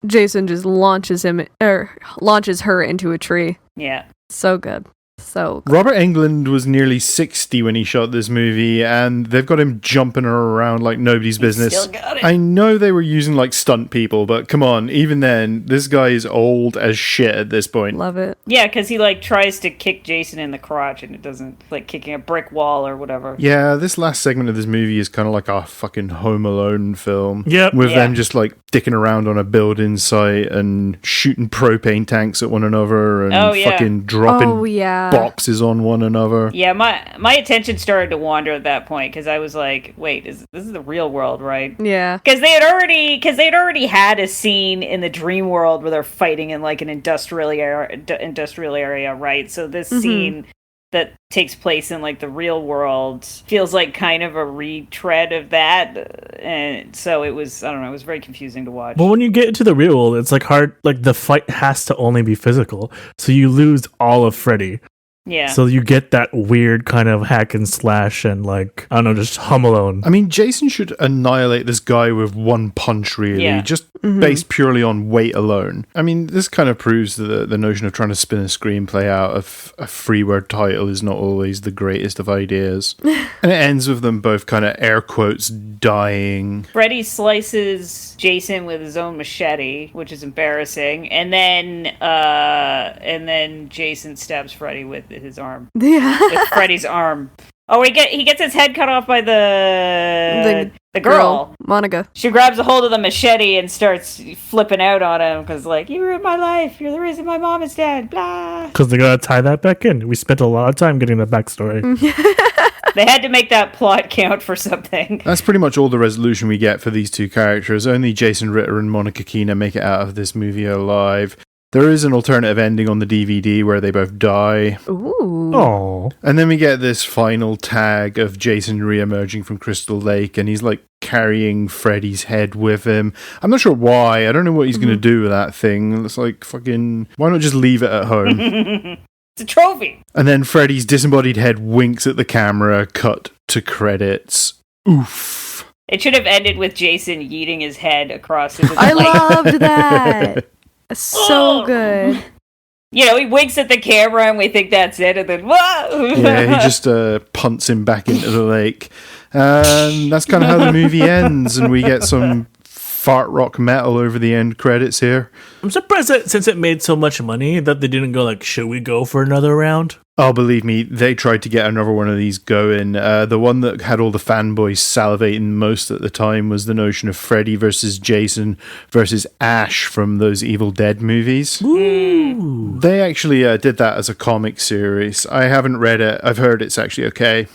Jason just launches her into a tree. Yeah. So good. So Robert Englund was nearly 60 when he shot this movie, and they've got him jumping around like nobody's business. Still got it. I know they were using like stunt people, but come on, even then, this guy is old as shit at this point. love it. Yeah, because he like tries to kick Jason in the crotch, and it doesn't, like kicking a brick wall or whatever. Yeah, this last segment of this movie is kind of like a fucking Home Alone film. Yep. With Yeah. them just like dicking around on a building site and shooting propane tanks at one another and Oh, yeah. fucking dropping Oh yeah. boxes on one another. Yeah, my attention started to wander at that point because I was like, "Wait, this is the real world, right?" Yeah. Because they had already had a scene in the dream world where they're fighting in like an industrial area, right? So this scene that takes place in like the real world feels like kind of a retread of that, and so it was, I don't know, it was very confusing to watch. But when you get into the real world, it's like hard. Like the fight has to only be physical, so you lose all of Freddy. Yeah. So you get that weird kind of hack and slash and like, I don't know, just Home Alone. I mean, Jason should annihilate this guy with one punch, really, Yeah. just based purely on weight alone. I mean, this kind of proves the notion of trying to spin a screenplay out of a three-word title is not always the greatest of ideas. And it ends with them both kind of air quotes dying. Freddy slices Jason with his own machete, which is embarrassing, and then Jason stabs Freddy with his arm. Yeah. With Freddy's arm. Oh, he gets his head cut off by the girl. Monica. She grabs a hold of the machete and starts flipping out on him because, like, you ruined my life. You're the reason my mom is dead. Blah. Because they gotta tie that back in. We spent a lot of time getting the backstory. They had to make that plot count for something. That's pretty much all the resolution we get for these two characters. Only Jason Ritter and Monica Keena make it out of this movie alive. There is an alternative ending on the DVD where they both die. Ooh. Oh, And then we get this final tag of Jason re-emerging from Crystal Lake, and he's like carrying Freddy's head with him. I'm not sure why. I don't know what he's going to do with that thing. It's like fucking... Why not just leave it at home? It's a trophy. And then Freddy's disembodied head winks at the camera, cut to credits. Oof. It should have ended with Jason yeeting his head across his I loved that. So Oh. good. You know, he winks at the camera and we think that's it, and then whoa! Yeah, he just punts him back into the lake. And that's kind of how the movie ends, and we get some fart rock metal over the end credits here. I'm surprised that since it made so much money that they didn't go like, should we go for another round? Oh, believe me, they tried to get another one of these going. The one that had all the fanboys salivating most at the time was the notion of Freddy versus Jason versus Ash from those Evil Dead movies. Ooh. They actually did that as a comic series. I haven't read it. I've heard it's actually okay.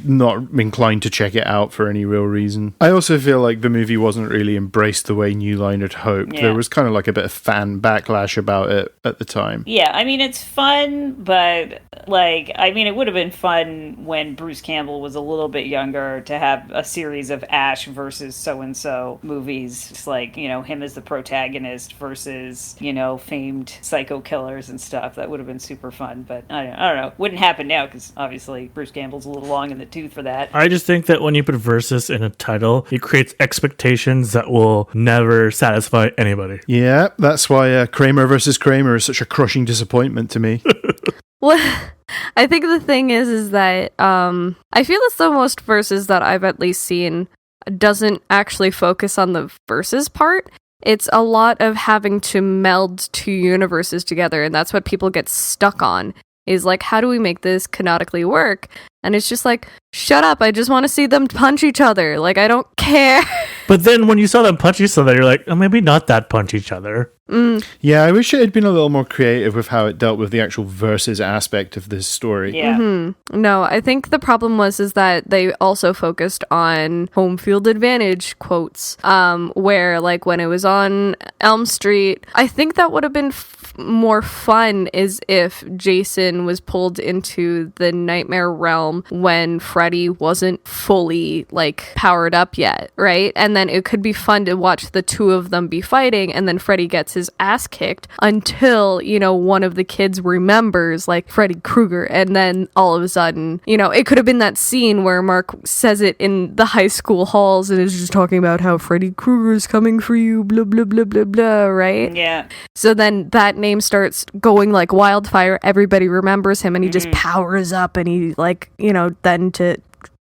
Not inclined to check it out for any real reason. I also feel like the movie wasn't really embraced the way New Line had hoped. Yeah. There was kind of like a bit of fan backlash about it at the time. Yeah, I mean, it's fun, but, like, I mean, it would have been fun when Bruce Campbell was a little bit younger to have a series of Ash versus so-and-so movies. It's like, you know, him as the protagonist versus, you know, famed psycho killers and stuff. That would have been super fun, but I don't know. Wouldn't happen now, because obviously Bruce Campbell's a little long in the tooth for that. I just think that when you put versus in a title, it creates expectations that will never satisfy anybody. Yeah, that's why Kramer versus Kramer is such a crushing disappointment to me. Well, I think the thing is that I feel it's the most verses that I've at least seen doesn't actually focus on the verses part. It's a lot of having to meld two universes together, and that's what people get stuck on. Is like, how do we make this canonically work? And it's just like, shut up, I just want to see them punch each other. Like, I don't care. But then when you saw them punch each other, you're like, oh, maybe not that punch each other. Yeah, I wish it had been a little more creative with how it dealt with the actual versus aspect of this story. Yeah. No, I think the problem is that they also focused on home field advantage quotes, where like when it was on Elm Street, I think that would have been more fun is if Jason was pulled into the nightmare realm when Freddy wasn't fully like powered up yet, right? And then it could be fun to watch the two of them be fighting, and then Freddy gets his ass kicked until, you know, one of the kids remembers like Freddy Krueger, and then all of a sudden, you know, it could have been that scene where Mark says it in the high school halls and is just talking about how Freddy Krueger's coming for you, blah blah blah blah blah, right? Yeah. So then that name starts going like wildfire, everybody remembers him and he just powers up and he like, then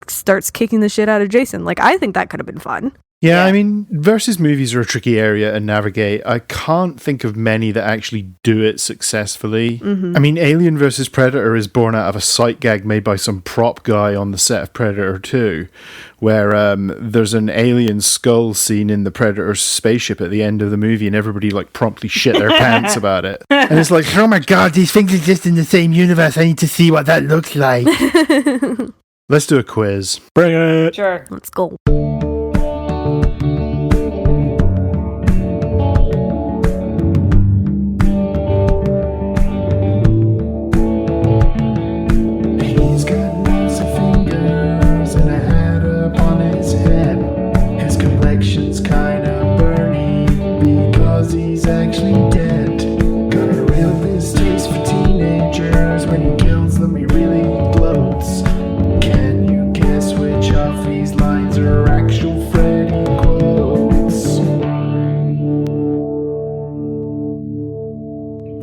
starts kicking the shit out of Jason. Like, I think that could have been fun. Yeah, I mean, versus movies are a tricky area to navigate. I can't think of many that actually do it successfully. I mean, Alien versus Predator is born out of a sight gag made by some prop guy on the set of Predator 2, where there's an alien skull scene in the Predator's spaceship at the end of the movie, and everybody like promptly shit their pants about it. And it's like, oh my god, these things exist in the same universe. I need to see what that looks like. Let's do a quiz. Bring it. Sure. Let's go. He's got lots of fingers and a hat upon his head. His complexion's kinda burny because he's actually dead. Got a real distaste for teenagers. When he kills them, he really gloats. Can you guess which of these lines are actual Freddy quotes?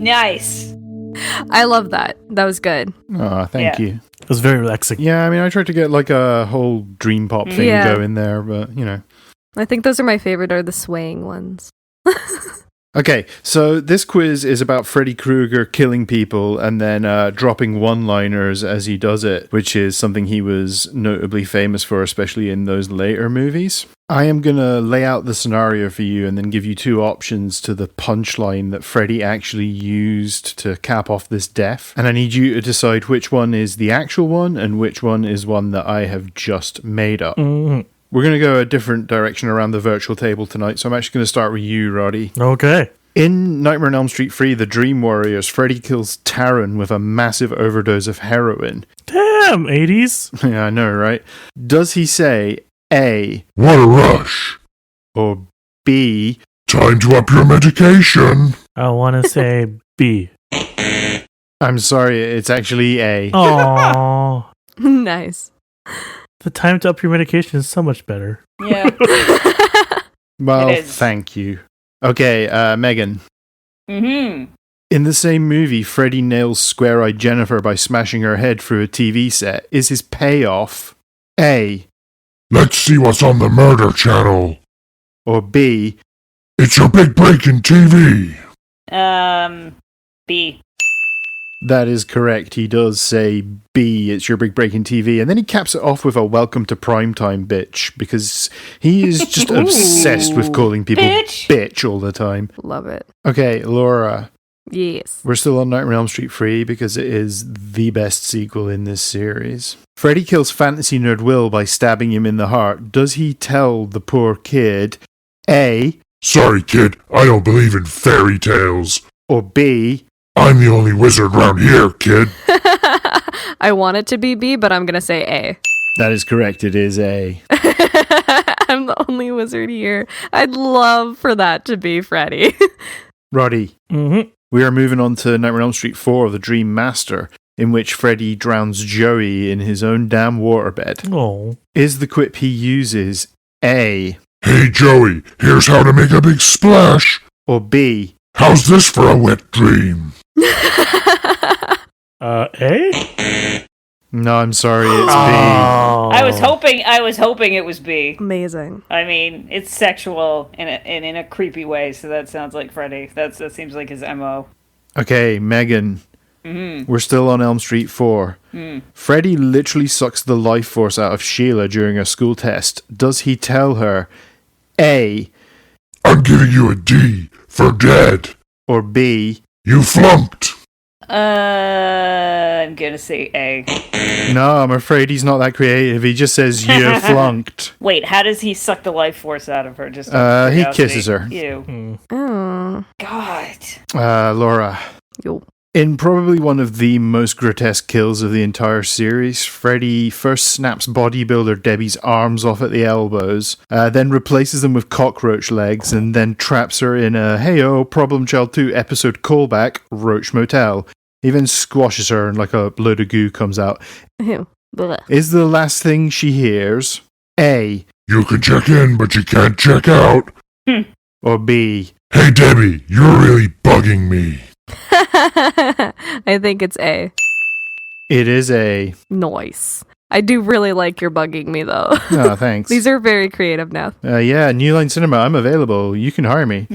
Nice. I love that. That was good. Oh, thank Yeah. you. It was very relaxing. Yeah, I mean, I tried to get like a whole dream pop thing Yeah. going there, but I think those are my favorite, are the swaying ones. Okay, so this quiz is about Freddy Krueger killing people and then dropping one-liners as he does it, which is something he was notably famous for, especially in those later movies. I am going to lay out the scenario for you and then give you two options to the punchline that Freddy actually used to cap off this death. And I need you to decide which one is the actual one and which one is one that I have just made up. We're going to go a different direction around the virtual table tonight, so I'm actually going to start with you, Roddy. Okay. In Nightmare on Elm Street 3, The Dream Warriors, Freddy kills Taryn with a massive overdose of heroin. Damn, 80s. Yeah, I know, right? Does he say A, What a rush. or B, Time to up your medication. I want to say B. I'm sorry, it's actually A. Aww. Nice. The time to up your medication is so much better. Yeah. Well, It is. thank you. Okay, Megan. Mm-hmm. In the same movie, Freddy nails Square-Eyed Jennifer by smashing her head through a TV set. Is his payoff A, Let's see what's on the murder channel. or B, It's your big break in TV. B. That is correct. He does say B, it's your big break in TV. And then he caps it off with a welcome to primetime bitch, because he is just obsessed with calling people bitch all the time. Love it. Okay, Laura, Yes. we're still on Nightmare on Elm Street 3 because it is the best sequel in this series. Freddy kills fantasy nerd Will by stabbing him in the heart. Does he tell the poor kid A, Sorry, kid, I don't believe in fairy tales. or B, I'm the only wizard round here, kid. I want it to be B, but I'm going to say A. That is correct, it is A. I'm the only wizard here. I'd love for that to be Freddy. Roddy, Mm-hmm. we are moving on to Nightmare on Elm Street 4, The Dream Master, in which Freddy drowns Joey in his own damn waterbed. Oh. Is the quip he uses A, Hey, Joey, here's how to make a big splash. or B, How's this for a wet dream? A? No, I'm sorry, it's B. Oh. I was hoping it was B. Amazing. I mean, it's sexual in a creepy way, so that sounds like Freddy. That seems like his MO. Okay, Megan. We're still on Elm Street 4. Freddy literally sucks the life force out of Sheila during a school test. Does he tell her A, I'm giving you a D for dead. or B? You flunked. I'm gonna say A. No, I'm afraid he's not that creative. He just says, you flunked. Wait, how does he suck the life force out of her? Just He curiosity? kisses her. Ew. Oh. God. Laura. Yo. In probably one of the most grotesque kills of the entire series, Freddy first snaps bodybuilder Debbie's arms off at the elbows, then replaces them with cockroach legs, and then traps her in a Hey-O, Problem Child 2 episode callback, Roach Motel. He then squashes her and like a load of goo comes out. Ew. Blech. Is the last thing she hears A, You can check in, but you can't check out. or B? Hey, Debbie, you're really bugging me. I think it's A. It is a... Nice. I do really like your bugging me, though. Oh, thanks. These are very creative now. Yeah, New Line Cinema, I'm available. You can hire me.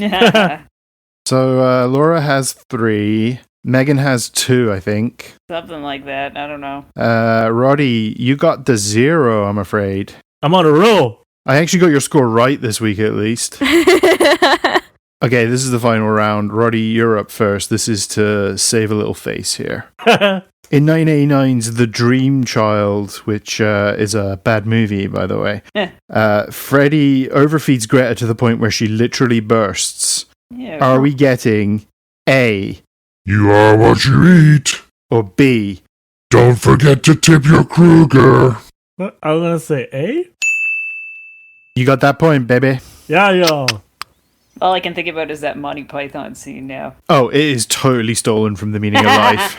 So, Laura has 3. Megan has 2, I think. Something like that. I don't know. Roddy, you got the 0, I'm afraid. I'm on a roll. I actually got your score right this week, at least. Okay, this is the final round. Roddy, you're up first. This is to save a little face here. In 1989's The Dream Child, which is a bad movie, by the way, Freddie overfeeds Greta to the point where she literally bursts. Yeah. Are we getting A, You are what you eat. or B? Don't forget to tip your Krueger. What? I'm gonna say A. You got that point, baby. Yeah, yo. All I can think about is that Monty Python scene now. Oh, it is totally stolen from The Meaning of Life.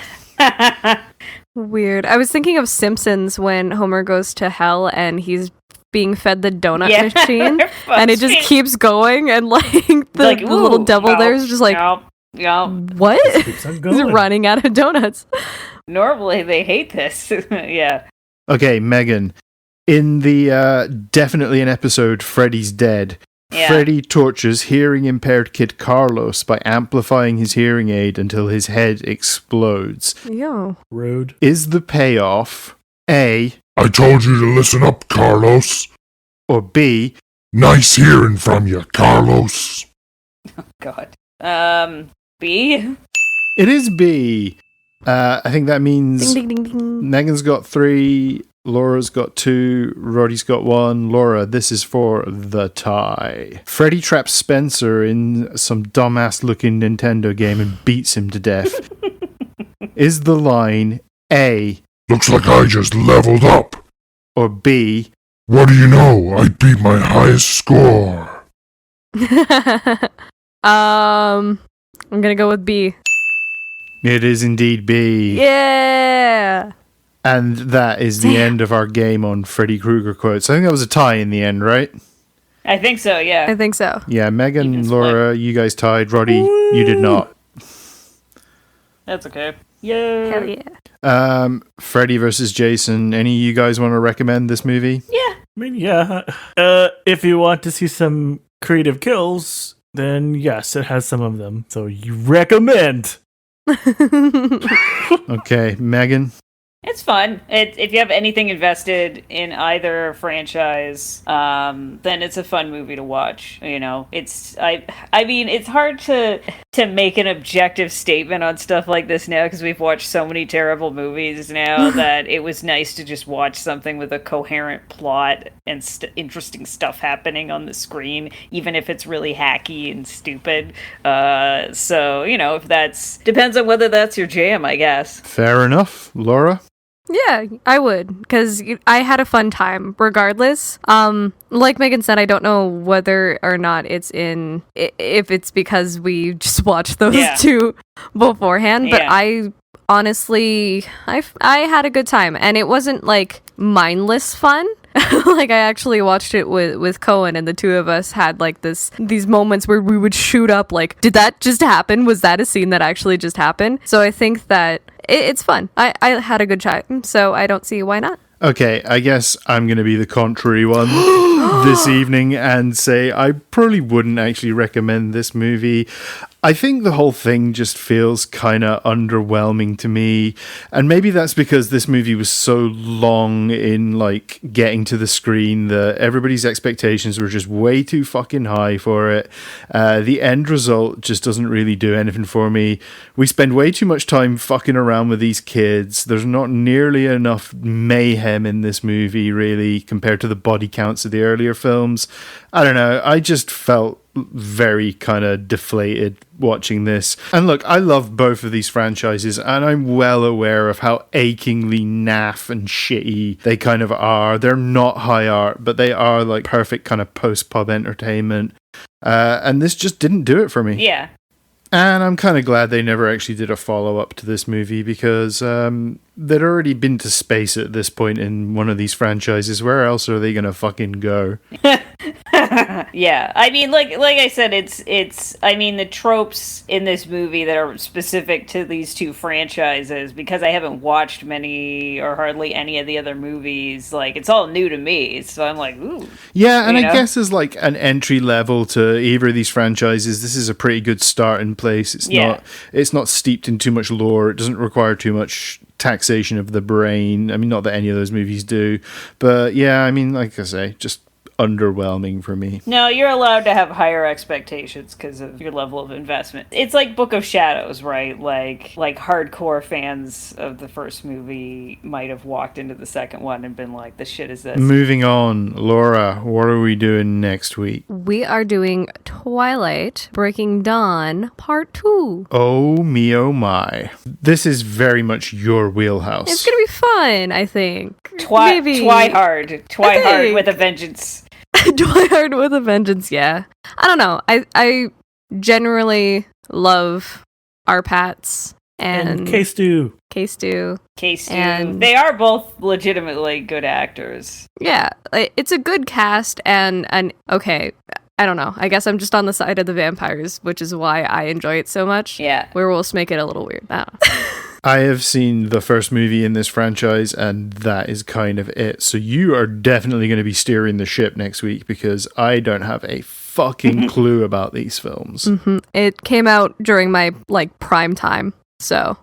Weird. I was thinking of Simpsons when Homer goes to hell and he's being fed the donut Yeah. machine, and it just keeps going, and the little devil there is just like, what? Keeps on He's going. running out of donuts. Normally they hate this. Yeah. Okay, Megan. In the definitely an episode, Freddy's Dead, Yeah. Freddy tortures hearing-impaired kid Carlos by amplifying his hearing aid until his head explodes. Yo. Rude. Is the payoff A, I told you to listen up, Carlos. or B? Nice hearing from you, Carlos. God. B? It is B. I think that means Ding, ding, ding, ding. Megan's got 3, Laura's got 2, Roddy's got 1. Laura, this is for the tie. Freddy traps Spencer in some dumbass-looking Nintendo game and beats him to death. Is the line A, Looks like I just leveled up. or B? What do you know? I beat my highest score. I'm gonna go with B. It is indeed B. Yeah. And that is the end of our game on Freddy Krueger quotes. I think that was a tie in the end, right? I think so, yeah. I think so. Yeah, Megan, Even Laura, you guys tied. Roddy, you did not. That's okay. Yay. Hell yeah. Freddy vs. Jason. Any of you guys want to recommend this movie? Yeah. I mean, yeah. If you want to see some creative kills, then yes, it has some of them. So you recommend. Okay, Megan. It's fun. If you have anything invested in either franchise, then it's a fun movie to watch. You know, I mean, it's hard to make an objective statement on stuff like this now because we've watched so many terrible movies now that it was nice to just watch something with a coherent plot and interesting stuff happening on the screen, even if it's really hacky and stupid. So you know, if depends on whether that's your jam, I guess. Fair enough. Laura? Yeah, I would, because I had a fun time regardless. Like Megan said, I don't know whether or not if it's because we just watched those two beforehand, but Yeah. I honestly, I had a good time, and it wasn't like mindless fun. Like I actually watched it with Cohen, and the two of us had like these moments where we would shoot up like, did that just happen? Was that a scene that actually just happened? So I think that it's fun. I had a good time, so I don't see why not. Okay, I guess I'm going to be the contrary one this evening and say I probably wouldn't actually recommend this movie. I think the whole thing just feels kind of underwhelming to me. And maybe that's because this movie was so long in like getting to the screen that everybody's expectations were just way too fucking high for it. The end result just doesn't really do anything for me. We spend way too much time fucking around with these kids. There's not nearly enough mayhem in this movie, really, compared to the body counts of the earlier films. I don't know. I just felt very kind of deflated watching this. And look, I love both of these franchises, and I'm well aware of how achingly naff and shitty they kind of are. They're not high art, but they are like perfect kind of post-pub entertainment. And this just didn't do it for me. Yeah. And I'm kind of glad they never actually did a follow-up to this movie because they'd already been to space at this point in one of these franchises. Where else are they going to fucking go? Yeah, I mean, like I said, it's. I mean, the tropes in this movie that are specific to these two franchises, because I haven't watched many or hardly any of the other movies. Like, it's all new to me, so I'm like, ooh. Yeah, and I guess as like an entry level to either of these franchises, this is a pretty good starting place. It's not steeped in too much lore. It doesn't require too much taxation of the brain. I mean, not that any of those movies do, but yeah, I mean, like I say, just underwhelming for me. No, you're allowed to have higher expectations because of your level of investment. It's like Book of Shadows, right? Like hardcore fans of the first movie might have walked into the second one and been like, "The shit is this." Moving on, Laura, what are we doing next week? We are doing Twilight Breaking Dawn Part 2. Oh me, oh my. This is very much your wheelhouse. It's gonna be fun, I think. Twihard with a vengeance. Twihard with a vengeance, yeah. I don't know. I generally love our Pats and K-Stew. K-Stew. And they are both legitimately good actors. Yeah, it's a good cast and okay, I don't know. I guess I'm just on the side of the vampires, which is why I enjoy it so much. Yeah. Werewolves make it a little weird. I don't know. I have seen the first movie in this franchise, and that is kind of it. So you are definitely going to be steering the ship next week, because I don't have a fucking clue about these films. Mm-hmm. It came out during my prime time, so.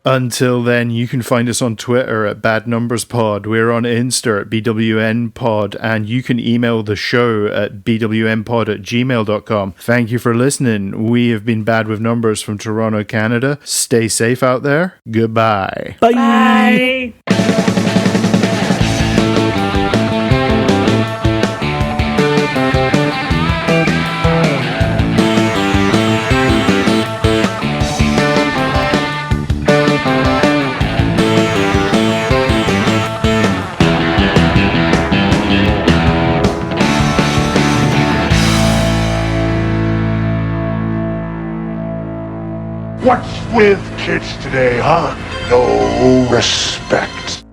Until then, you can find us on Twitter at Bad Numbers Pod. We're on Insta at BWN Pod, and you can email the show at bwnpod@gmail.com. Thank you for listening. We have been Bad with Numbers from Toronto, Canada. Stay safe out there. Goodbye. Bye. Bye. What's with kids today, huh? No respect.